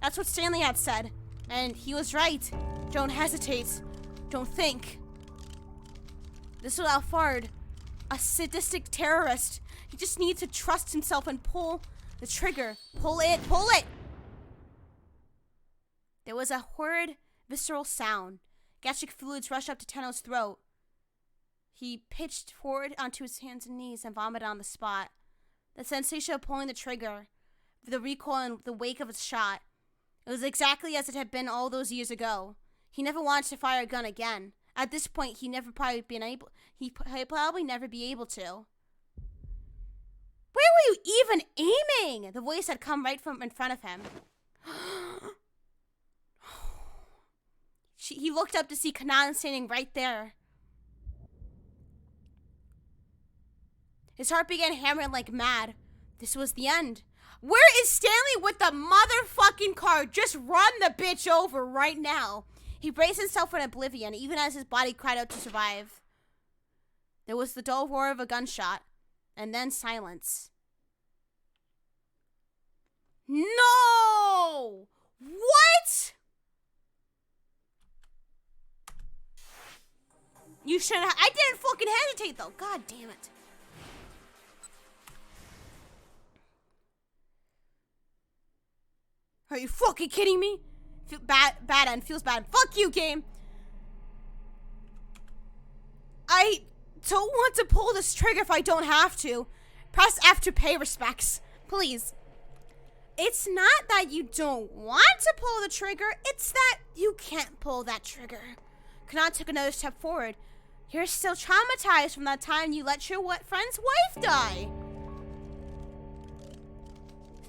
That's what Stanley had said. And he was right. Don't hesitate. Don't think. This is Alfard, a sadistic terrorist. He just needs to trust himself and pull the trigger. Pull it. Pull it! There was a horrid, visceral sound. Gastric fluids rushed up to Tenno's throat. He pitched forward onto his hands and knees and vomited on the spot. The sensation of pulling the trigger, the recoil in the wake of a shot. It was exactly as it had been all those years ago. He never wanted to fire a gun again. At this point, he'd probably never be able to. Where were you even aiming? The voice had come right from in front of him. He looked up to see Kanad standing right there. His heart began hammering like mad. This was the end. Where is Stanley with the motherfucking car? Just run the bitch over right now. He braced himself for oblivion, even as his body cried out to survive. There was the dull roar of a gunshot, and then silence. No! What? You shouldn't have. I didn't fucking hesitate, though. God damn it. Are you fucking kidding me? Bad end. Feels bad. Fuck you, game. I don't want to pull this trigger if I don't have to. Press F to pay respects. Please. It's not that you don't want to pull the trigger. It's that you can't pull that trigger. Kanad took another step forward. You're still traumatized from that time you let your friend's wife die.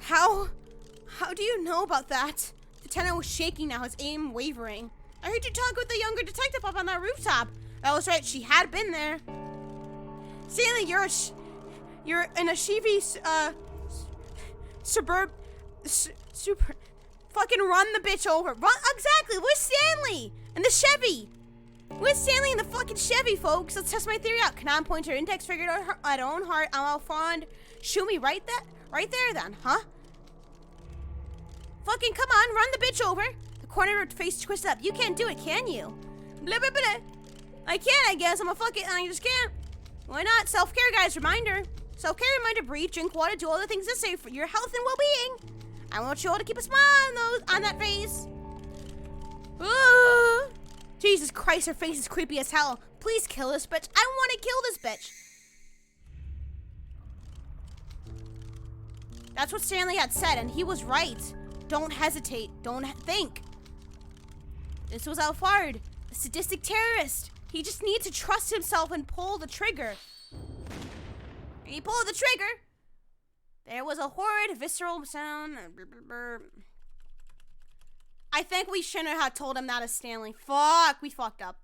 How do you know about that? The tenant was shaking now, his aim wavering. I heard you talk with the younger detective up on that rooftop. That was right, she had been there. Stanley, you're in a Chevy, super, fucking run the bitch over. Run, exactly, where's Stanley? And the Chevy. Where's Stanley in the fucking Chevy, folks? Let's test my theory out. Kanad pointed her index finger at her own heart. I'm all fond. Shoot me right there then, huh? Fucking come on, run the bitch over. The corner of her face twisted up. You can't do it, can you? Blah, blah, blah. I can't, I guess. I just can't. Why not? Self-care, guys. Reminder. Self-care reminder. Breathe, drink water, do all the things necessary for your health and well-being. I want you all to keep a smile on that face. Ooh. Jesus Christ, her face is creepy as hell. Please kill this bitch. I want to kill this bitch. That's what Stanley had said, and he was right. Don't hesitate. Don't think. This was Alfard, a sadistic terrorist. He just needs to trust himself and pull the trigger. He pulled the trigger. There was a horrid, visceral sound. I think we shouldn't have told him that as Stanley. Fuck, we fucked up.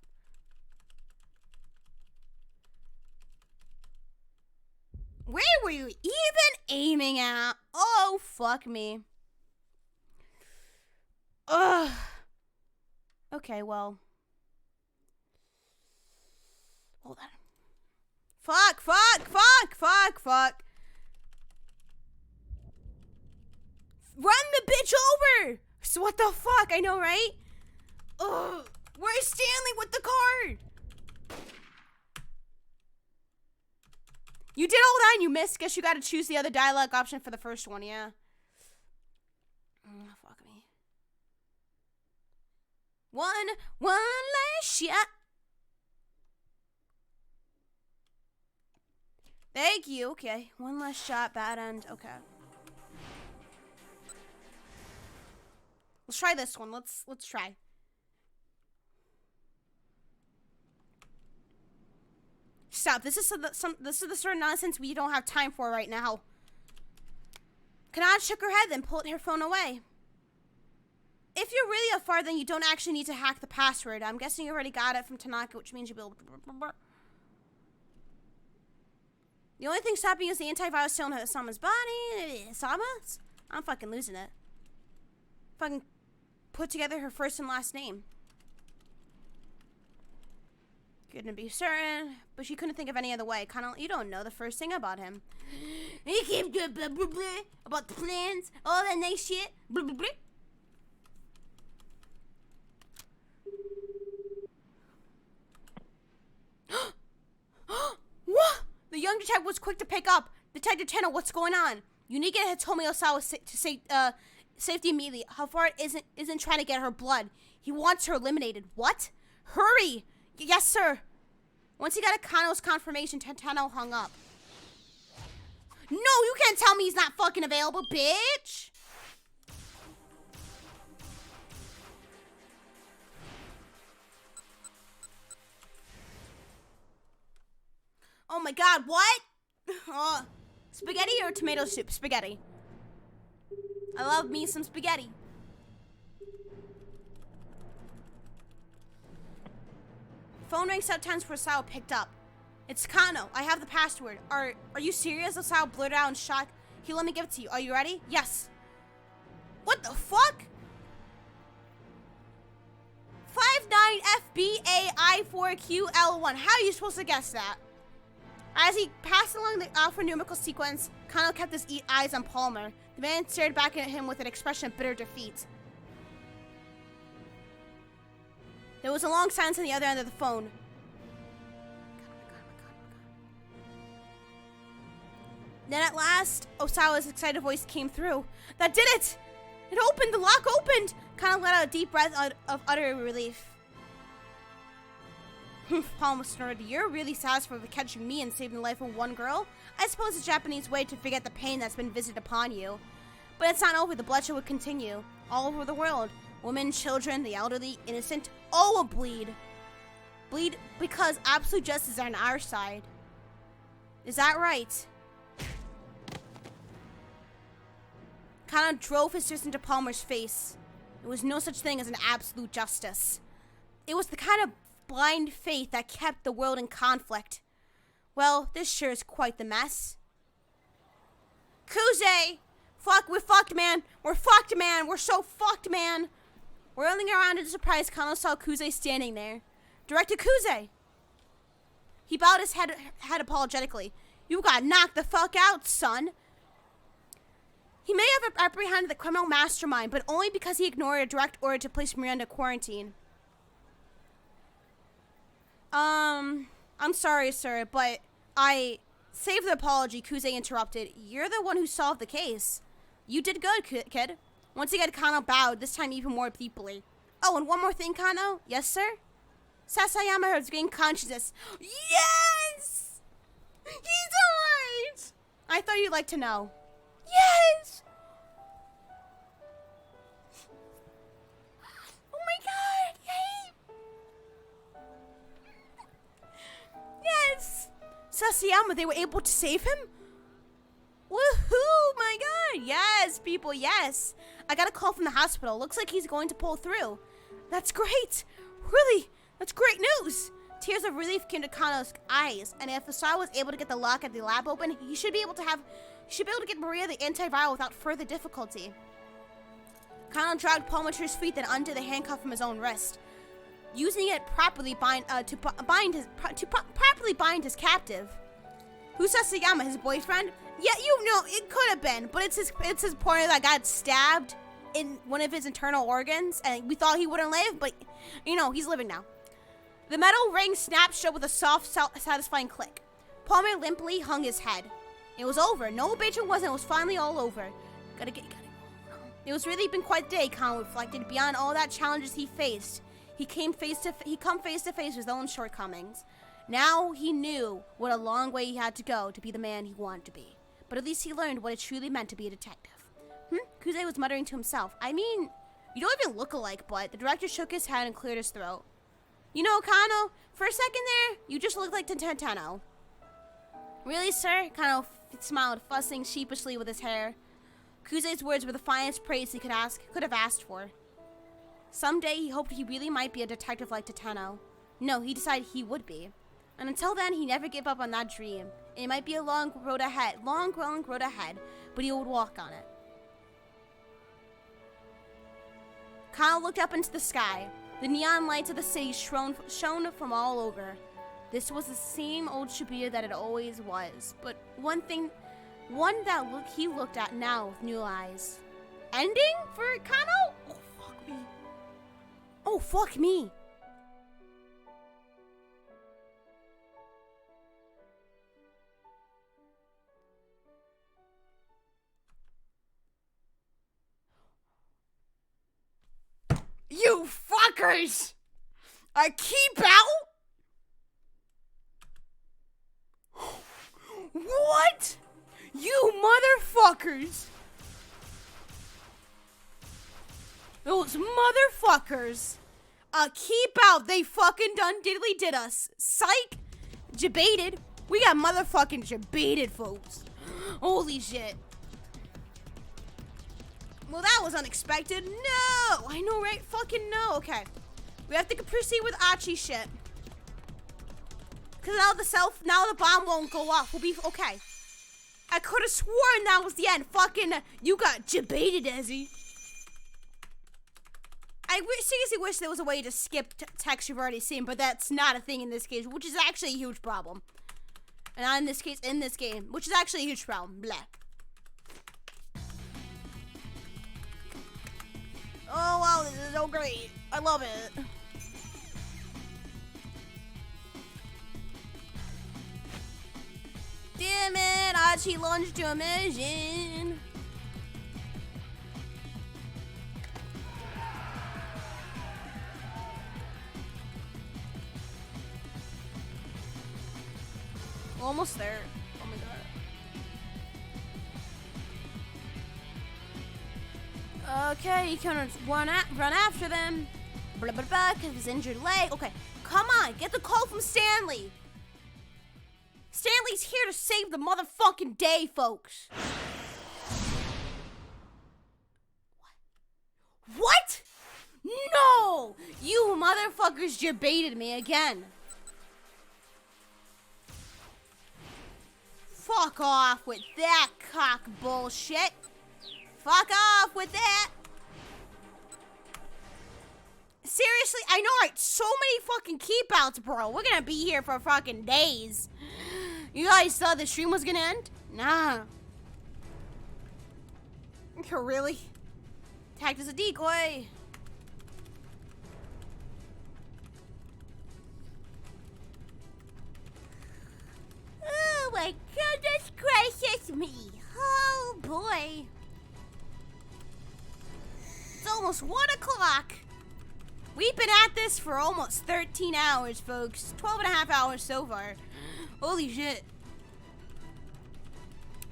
Where were you even aiming at? Oh, fuck me. Ugh. Okay, well. Hold on. Fuck. Run the bitch over! So what the fuck? I know, right? Ugh. Where's Stanley with the card? You did all that and you missed. Guess you gotta choose the other dialogue option for the first one, yeah. Fuck me. One last shot. Thank you. Okay, one last shot, bad end. Okay. Let's try this one. Let's try. Stop. This is the sort of nonsense we don't have time for right now. Kanad shook her head, then pulled her phone away. If you're really Alfard, then you don't actually need to hack the password. I'm guessing you already got it from Tanaka, which means you'll be able to... The only thing stopping you is the antivirus still in Sama's body. Sama? I'm fucking losing it. Fucking put together her first and last name. Couldn't be certain, but she couldn't think of any other way. Kinda, you don't know the first thing about him. He came to blah, blah, blah, about the plans, all that nice shit. Blah, blah, blah. What? The young detective was quick to pick up. Detective Tenno, what's going on? You need to get Hitomi Osawa to safety immediately. Alfard isn't trying to get her blood. He wants her eliminated. What? Hurry! Yes, sir. Once he got a Kano's confirmation, Tenno hung up. No, you can't tell me he's not fucking available, bitch! Oh my god, what? Spaghetti or tomato soup? Spaghetti. I love me some spaghetti. Phone rings 7 times before Osawa picked up. It's Kano. I have the password. Are you serious? Osawa blurted out in shock. Here, let me give it to you. Are you ready? Yes. What the fuck? 59FBAI4QL1. How are you supposed to guess that? As he passed along the alphanumerical sequence, Kano kept his eyes on Palmer. The man stared back at him with an expression of bitter defeat. There was a long silence on the other end of the phone. Then at last, Osawa's excited voice came through. That did it! It opened! The lock opened! Kano let out a deep breath of utter relief. Palmer snorted. You're really satisfied with catching me and saving the life of one girl? I suppose it's a Japanese way to forget the pain that's been visited upon you. But it's not over. The bloodshed will continue. All over the world. Women, children, the elderly, innocent, all will bleed. Bleed because absolute justice is on our side. Is that right? Kana drove his fist into Palmer's face. There was no such thing as an absolute justice. It was the kind of blind faith that kept the world in conflict. Well, this sure is quite the mess. Kuze! Fuck, we're fucked, man. We're fucked, man. We're so fucked, man. Whirling around in surprise, Kano saw Kuze standing there. Director Kuze! He bowed his head apologetically. You got knocked the fuck out, son. He may have apprehended the criminal mastermind, but only because he ignored a direct order to place Miranda in quarantine. I'm sorry, sir, but save the apology, Kuze interrupted. You're the one who solved the case. You did good, kid. Once again, Kano bowed, this time even more deeply. Oh, and one more thing, Kano. Yes, sir? Sasayama has gained consciousness. Yes! He's alright! I thought you'd like to know. Yes! Oh my god, yay! Sasayama, they were able to save him? Woohoo! My god! Yes, people, yes. I got a call from the hospital. Looks like he's going to pull through. That's great. Really, that's great news. Tears of relief came to Kano's eyes, and if Asar was able to get the lock at the lab open, he should be able to get Maria the antiviral without further difficulty. Kano dragged Palmer to his feet, then undid the handcuff from his own wrist. Using it properly to properly bind his captive. Who's Sasayama, his boyfriend? Yeah, you know, it could have been, but it's his partner that got stabbed in one of his internal organs, and we thought he wouldn't live, but, you know, he's living now. The metal ring snapped shut with a soft, satisfying click. Palmer limply hung his head. It was over. No bitch it wasn't. It was finally all over. It was really been quite the day, Kano reflected. Beyond all that challenges he faced, he come face to face with his own shortcomings. Now he knew what a long way he had to go to be the man he wanted to be. But at least he learned what it truly meant to be a detective. Kuze was muttering to himself. I mean, you don't even look alike, but the director shook his head and cleared his throat. You know, Kano, for a second there, you just looked like Tentano. Really, sir? Kano smiled, fussing sheepishly with his hair. Kuze's words were the finest praise he could have asked for. Someday he hoped he really might be a detective like Tentano. No, he decided he would be. And until then, he never gave up on that dream. It might be a long road ahead, but he would walk on it. Kyle looked up into the sky. The neon lights of the city shone from all over. This was the same old Shibuya that it always was, but he looked at now with new eyes. Ending for Kano? Oh, fuck me. Oh, fuck me. You fuckers! I keep out? What? You motherfuckers! Those motherfuckers! Keep out, they fucking done diddly did us. Psych! Jebaited. We got motherfucking jebaited, folks. Holy shit. Well, that was unexpected. No! I know, right? Fucking no. Okay. We have to proceed with Achi shit. Because now the bomb won't go off. We'll be okay. I could have sworn that was the end. Fucking, you got jebaited, Ezzy. I seriously wish there was a way to skip text you've already seen, but that's not a thing in this case, which is actually a huge problem. And not in this case, in this game, which is actually a huge problem. Blah. Oh, wow, this is so great. I love it. Damn it, Achi launched to immersion. Almost there. Oh my god. Okay, you can run after them. Blah, blah, blah, because of his injured leg. Okay, come on, get the call from Stanley. Stanley's here to save the motherfucking day, folks. What? No! You motherfuckers jebaited me again. Fuck off with that cock bullshit. Fuck off with that. Seriously, I know, right? So many fucking keep outs, bro. We're gonna be here for fucking days. You guys thought the stream was gonna end? Nah. Really? Tagged as a decoy. Oh my goodness gracious me. Oh boy. It's almost 1 o'clock. We've been at this for almost 13 hours, folks. 12 and a half hours so far. Holy shit.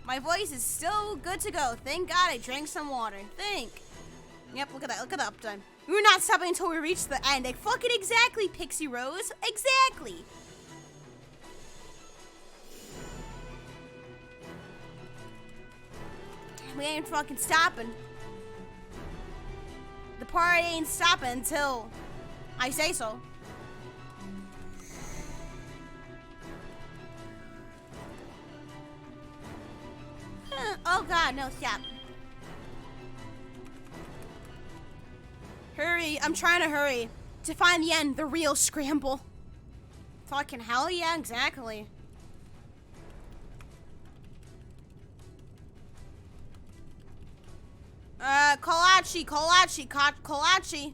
My voice is still good to go. Thank God I drank some water. Yep, look at that. Look at the uptime. We were not stopping until we reached the end. Like, fucking exactly, Pixie Rose. Exactly. We ain't fucking stopping. The party ain't stopping until I say so. Oh god, no, stop. Hurry, I'm trying to hurry. To find the end, the real scramble. Fucking hell yeah, exactly. Kolachi.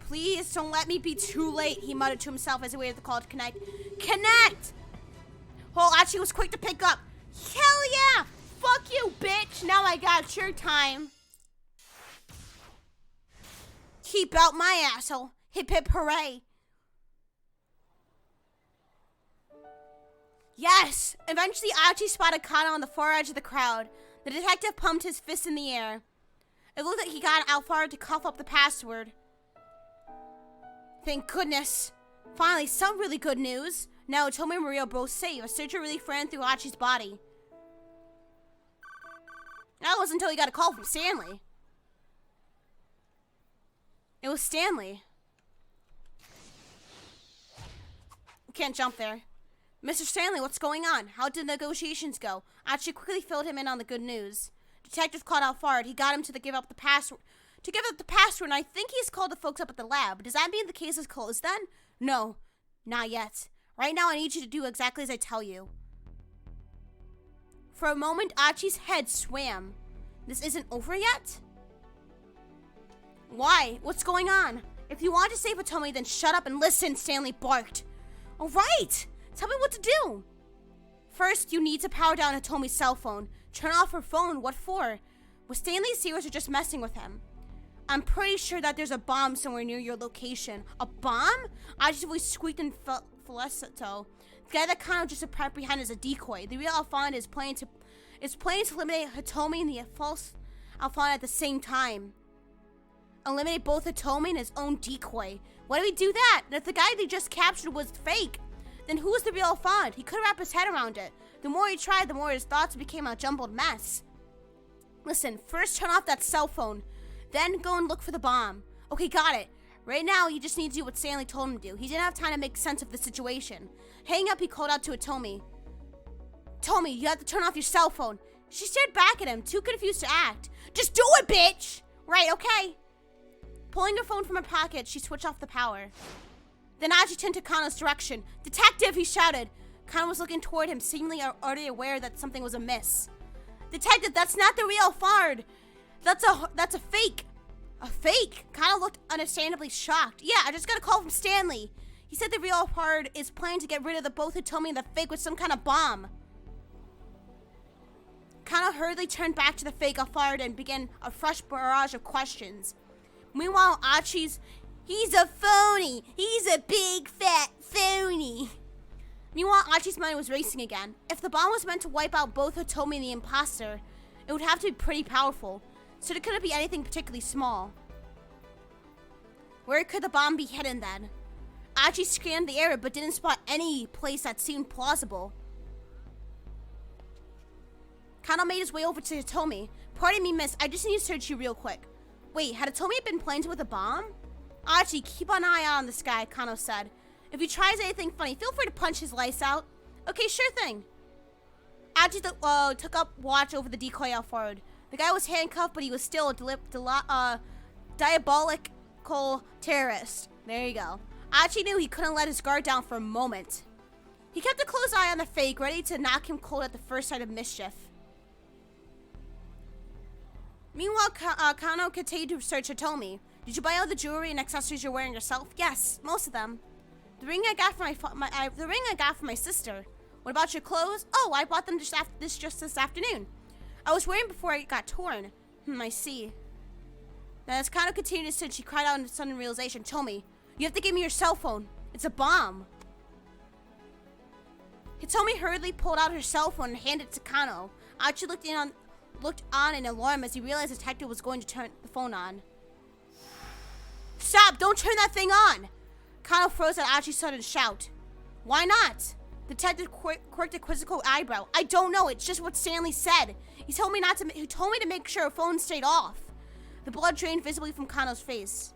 Please don't let me be too late, he muttered to himself as he waited for the call to connect. Connect! Kolachi was quick to pick up. Hell yeah! Fuck you, bitch! Now I got your time. Keep out my asshole. Hip hip hooray. Yes! Eventually, Archie spotted Kana on the far edge of the crowd. The detective pumped his fist in the air. It looked like he got Alfaro to cough up the password. Thank goodness. Finally, some really good news. Now, Tomoe and Maria are both safe. A searcher really ran through Archie's body. That was until he got a call from Stanley. It was Stanley. Can't jump there. Mr. Stanley, what's going on? How did the negotiations go? Archie quickly filled him in on the good news. Detective called Alfaro. He got him to give up the password. And I think he's called the folks up at the lab. Does that mean the case is closed then? No, not yet. Right now, I need you to do exactly as I tell you. For a moment, Archie's head swam. This isn't over yet? Why? What's going on? If you want to save Hitomi, then shut up and listen, Stanley barked. All right. Tell me what to do. First, you need to power down Hitomi's cell phone. Turn off her phone. What for? Was Stanley serious or just messing with him? I'm pretty sure that there's a bomb somewhere near your location. A bomb? Archie's voice squeaked in falsetto. The guy that kind of just apprehended as a decoy. The real Alphonse is planning to eliminate Hitomi and the false Alphonse at the same time. Eliminate both Hitomi and his own decoy. Why do we do that? And if the guy they just captured was fake, then who was the real Alphonse? He couldn't wrap his head around it. The more he tried, the more his thoughts became a jumbled mess. Listen, first turn off that cell phone. Then go and look for the bomb. Okay, got it. Right now, he just needs to do what Stanley told him to do. He didn't have time to make sense of the situation. Hanging up, he called out to Hitomi. Hitomi, you have to turn off your cell phone. She stared back at him, too confused to act. Just do it, bitch! Right, okay. Pulling her phone from her pocket, she switched off the power. Then Archie turned to Kano's direction. Detective, he shouted. Kano was looking toward him, seemingly already aware that something was amiss. Detective, that's not the real Fard. That's a fake. A fake? Kano looked understandably shocked. Yeah, I just got a call from Stanley. He said the real Fard is planning to get rid of the both Hitomi and the fake with some kind of bomb. Kano hurriedly turned back to the fake Alfard and began a fresh barrage of questions. Meanwhile, Archie's, he's a phony. He's a big fat phony. Meanwhile, Archie's mind was racing again. If the bomb was meant to wipe out both Hitomi and the imposter, it would have to be pretty powerful. So it couldn't be anything particularly small. Where could the bomb be hidden then? Archie scanned the area but didn't spot any place that seemed plausible. Kano made his way over to Hitomi. Pardon me, miss, I just need to search you real quick. Wait, had Hitomi been planted with a bomb? Archie, keep an eye out on this guy, Kano said. If he tries anything funny, feel free to punch his lights out. Okay, sure thing. Archie took up watch over the decoy out forward. The guy was handcuffed, but he was still a diabolical terrorist. There you go. Archie knew he couldn't let his guard down for a moment. He kept a close eye on the fake, ready to knock him cold at the first sight of mischief. Meanwhile, Kano continued to search Hitomi. Did you buy all the jewelry and accessories you're wearing yourself? Yes, most of them. The ring I got from my sister. What about your clothes? Oh, I bought them just this afternoon. I was wearing before it got torn. I see. Then as Kano continued to search, she cried out in sudden realization. Hitomi, you have to give me your cell phone. It's a bomb. Hitomi hurriedly pulled out her cell phone and handed it to Kano. Archie looked on in alarm as he realized the detective was going to turn the phone on. Stop! Don't turn that thing on! Kano froze at Archie's sudden shout. Why not? Detective quirked a quizzical eyebrow. I don't know. It's just what Stanley said. He told me to make sure her phone stayed off. The blood drained visibly from Kano's face.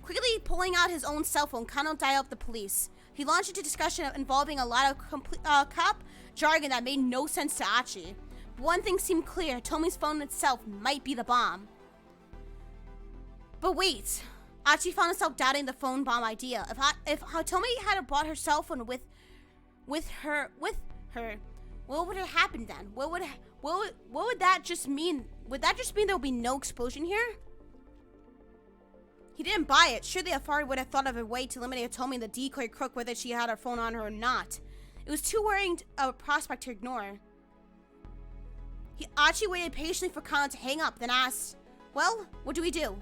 Quickly pulling out his own cell phone, Kano dialed up the police. He launched into discussion involving a lot of cop jargon that made no sense to Achi. But one thing seemed clear. Hitomi's phone itself might be the bomb. But wait. Achi found himself doubting the phone bomb idea. If Hitomi had brought her cell phone with her, what would have happened then? What would that just mean? Would that just mean there would be no explosion here? He didn't buy it. Surely Afari would have thought of a way to eliminate Hitomi and the decoy crook whether she had her phone on her or not. It was too worrying a prospect to ignore. Achi waited patiently for Kano to hang up, then asked, well, what do we do?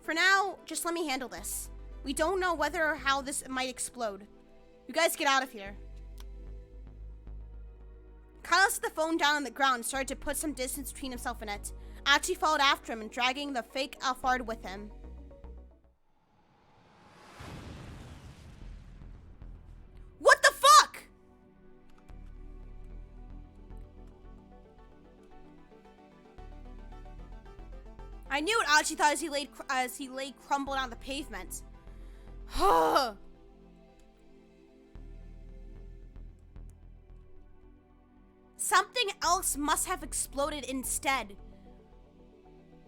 For now, just let me handle this. We don't know whether or how this might explode. You guys get out of here. Kano set the phone down on the ground and started to put some distance between himself and it. Achi followed after him and dragging the fake Alphard with him. What the fuck? I knew what Achi thought as he lay crumbled on the pavement. Something else must have exploded instead.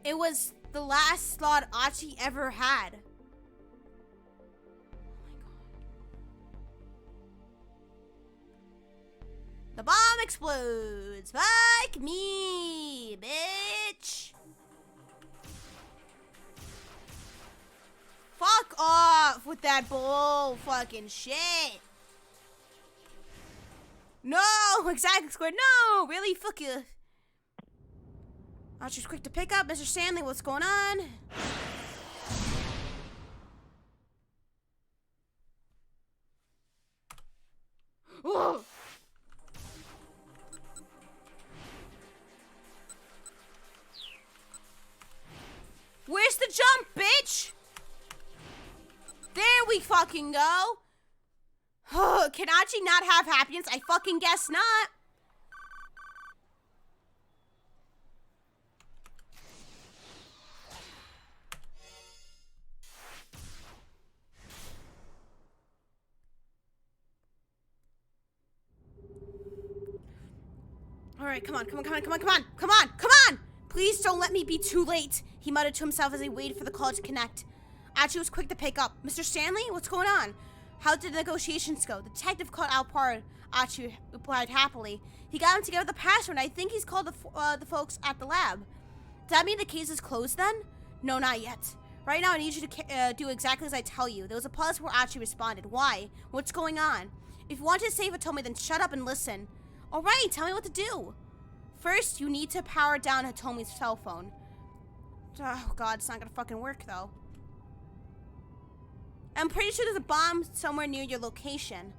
It was the last thought Achi ever had. The bomb explodes. Fuck me, bitch. Fuck off with that bull fucking shit. No, exactly square. No, really, fuck you. Achi's quick to pick up. Mr. Stanley, what's going on? Whoa. Where's the jump, bitch? There we fucking go. Can Achi not have happiness? I fucking guess not. Alright, come on. Please don't let me be too late, he muttered to himself as he waited for the call to connect. Achi was quick to pick up. Mr. Stanley, what's going on? How did the negotiations go? The detective called Alphard. Achi replied happily. He got him together the password. I think he's called the folks at the lab. Does that mean the case is closed then? No, not yet. Right now, I need you to do exactly as I tell you. There was a pause before Achi responded. Why? What's going on? If you want to save Hitomi, then shut up and listen. All right, tell me what to do. First, you need to power down Hitomi's cell phone. Oh, God, it's not gonna fucking work, though. I'm pretty sure there's a bomb somewhere near your location.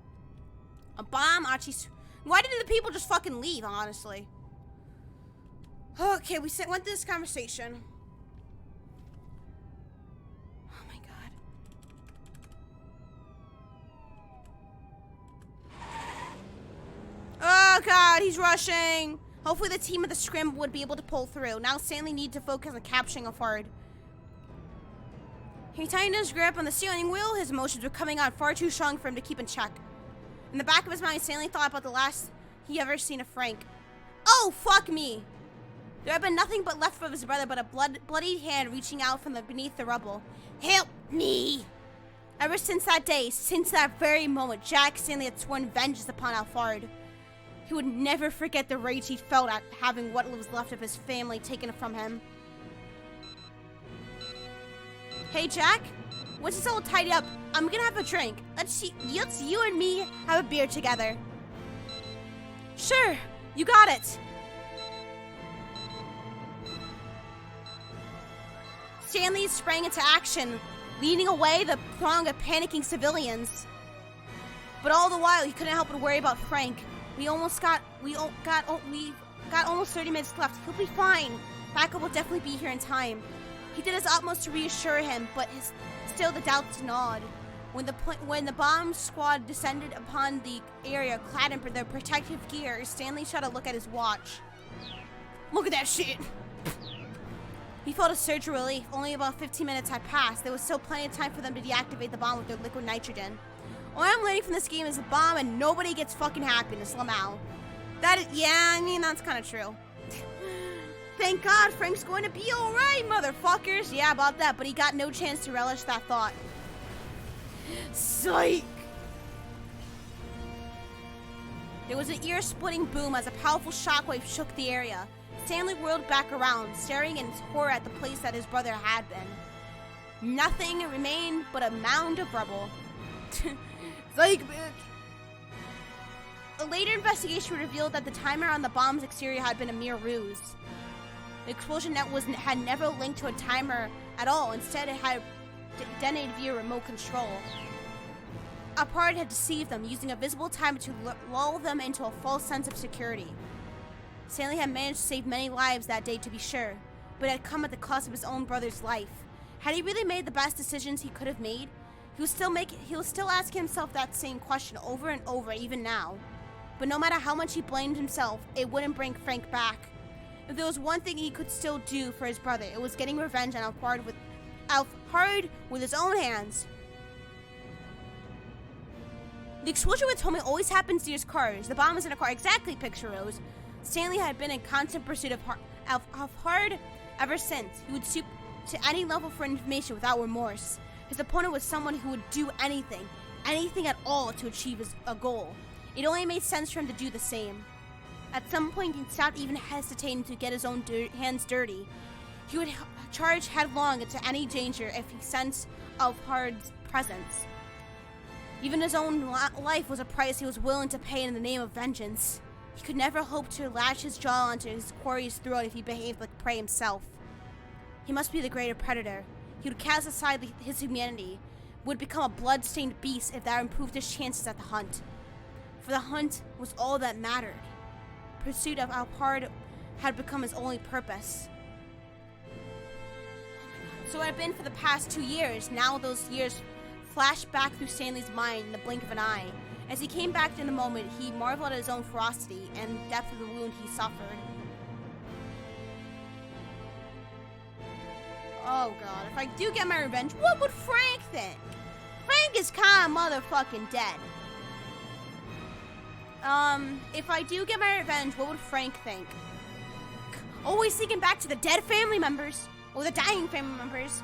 A bomb? Achi's... Why didn't the people just fucking leave, honestly? Okay, we went through this conversation. Oh, my God. Oh, God, he's rushing. Hopefully the team of the Scramble would be able to pull through. Now Stanley needs to focus on capturing Alphard. He tightened his grip on the steering wheel. His emotions were coming on far too strong for him to keep in check. In the back of his mind, Stanley thought about the last he ever seen of Frank. Oh, fuck me! There had been nothing but left of his brother but a bloodied hand reaching out from beneath the rubble. Help me! Ever since that day, since that very moment, Jack Stanley had sworn vengeance upon Alphard. He would never forget the rage he felt at having what was left of his family taken from him. Hey, Jack, once it's all tidied up, I'm gonna have a drink. Let's you and me have a beer together. Sure, you got it. Stanley sprang into action, leading away the throng of panicking civilians. But all the while, he couldn't help but worry about Frank. We got almost 30 minutes left. He'll be fine. Backup will definitely be here in time. He did his utmost to reassure him, but still the doubts gnawed. When the bomb squad descended upon the area clad in their protective gear, Stanley shot a look at his watch. Look at that shit! He felt a surge of relief. Only about 15 minutes had passed. There was still plenty of time for them to deactivate the bomb with their liquid nitrogen. All I'm learning from this game is a bomb and nobody gets fucking happiness, Lamau. Yeah, I mean, that's kind of true. Thank God Frank's going to be alright, motherfuckers. Yeah, about that, but he got no chance to relish that thought. Psych! There was an ear-splitting boom as a powerful shockwave shook the area. Stanley whirled back around, staring in horror at the place that his brother had been. Nothing remained but a mound of rubble. Psych, bitch! A later investigation revealed that the timer on the bomb's exterior had been a mere ruse. The explosion had never linked to a timer at all. Instead, it had detonated via remote control. A part had deceived them, using a visible timer to lull them into a false sense of security. Stanley had managed to save many lives that day, to be sure, but it had come at the cost of his own brother's life. Had he really made the best decisions he could have made? He was still asking himself that same question over and over, even now. But no matter how much he blamed himself, it wouldn't bring Frank back. If there was one thing he could still do for his brother, it was getting revenge on Alfred with his own hands. The explosion with Tommy always happens near his cars. The bomb is in a car. Exactly, Picture Rose. Stanley had been in constant pursuit of Alfred ever since. He would stoop to any level for information without remorse. His opponent was someone who would do anything at all to achieve a goal. It only made sense for him to do the same. At some point, he stopped even hesitating to get his own hands dirty. He would charge headlong into any danger if he sensed Alfred's presence. Even his own life was a price he was willing to pay in the name of vengeance. He could never hope to latch his jaw onto his quarry's throat if he behaved like prey himself. He must be the greater predator. He would cast aside his humanity, would become a blood-stained beast if that improved his chances at the hunt. For the hunt was all that mattered. Pursuit of Alfred had become his only purpose. So it had been for the past 2 years. Now those years flashed back through Stanley's mind in the blink of an eye. As he came back in the moment, he marveled at his own ferocity and the depth of the wound he suffered. Oh God, if I do get my revenge, what would Frank think? Frank is kinda motherfucking dead. If I do get my revenge, what would Frank think? Always thinking back to the dead family members, or the dying family members.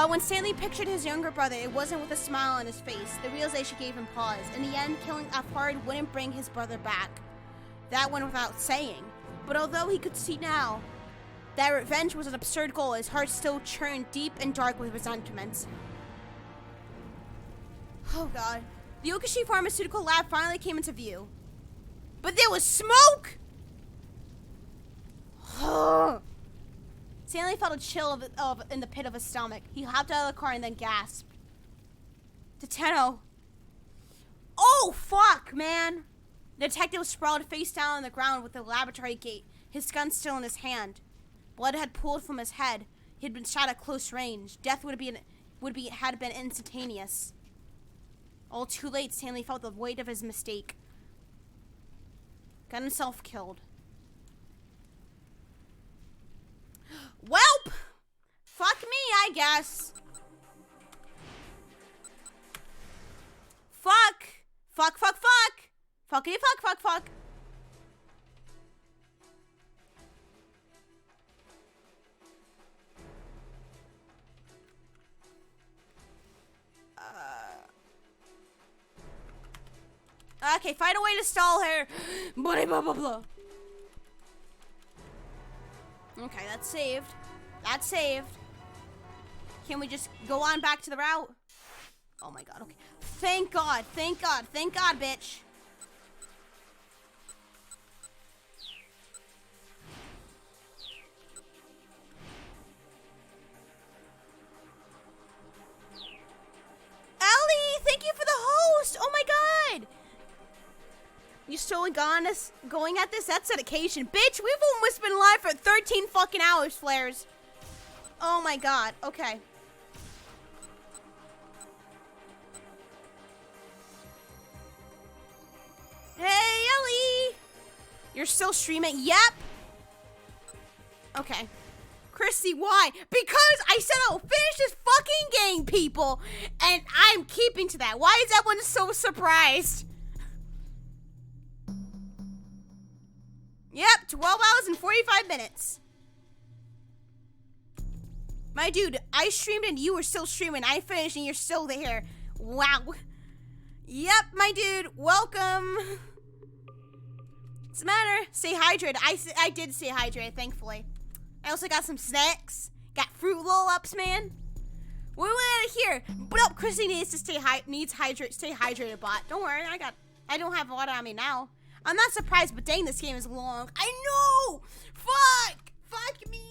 When Stanley pictured his younger brother, it wasn't with a smile on his face. The realization gave him pause. In the end, killing Alfred wouldn't bring his brother back. That went without saying. But although he could see now that revenge was an absurd goal, his heart still churned deep and dark with resentment. Oh God. The Yokoshi Pharmaceutical Lab finally came into view. But there was smoke! Stanley felt a chill in the pit of his stomach. He hopped out of the car and then gasped. Deteno. Oh, fuck, man. The detective was sprawled face down on the ground with the laboratory gate, his gun still in his hand. Blood had pooled from his head. He had been shot at close range. Death had been instantaneous. All too late, Stanley felt the weight of his mistake. Got himself killed. Welp! Fuck me, I guess. Fuck. Fuck, fuck, fuck. Fuckity fuck, fuck, fuck. Okay, find a way to stall her. Blah, blah, blah, blah. Okay, that's saved. That's saved. Can we just go on back to the route? Oh my God, okay. Thank God, thank God, thank God, bitch. Ellie, thank you for the host. Oh my God. You still going at this? That's dedication. Bitch, we've almost been live for 13 fucking hours, Flares. Oh my God. Okay. You're still streaming? Yep. Okay. Chrissy, why? Because I said I'll finish this fucking game, people. And I'm keeping to that. Why is everyone so surprised? Yep, 12 hours and 45 minutes. My dude, I streamed and you were still streaming. I finished and you're still there. Wow. Yep, my dude, welcome. What's the matter? Stay hydrated. I did stay hydrated, thankfully. I also got some snacks. Got fruit roll-ups, man. We're out of here. But no, Chrissy needs to stay hydrated, bot. Don't worry, I don't have water on me now. I'm not surprised, but dang, this game is long. I know! Fuck! Fuck me!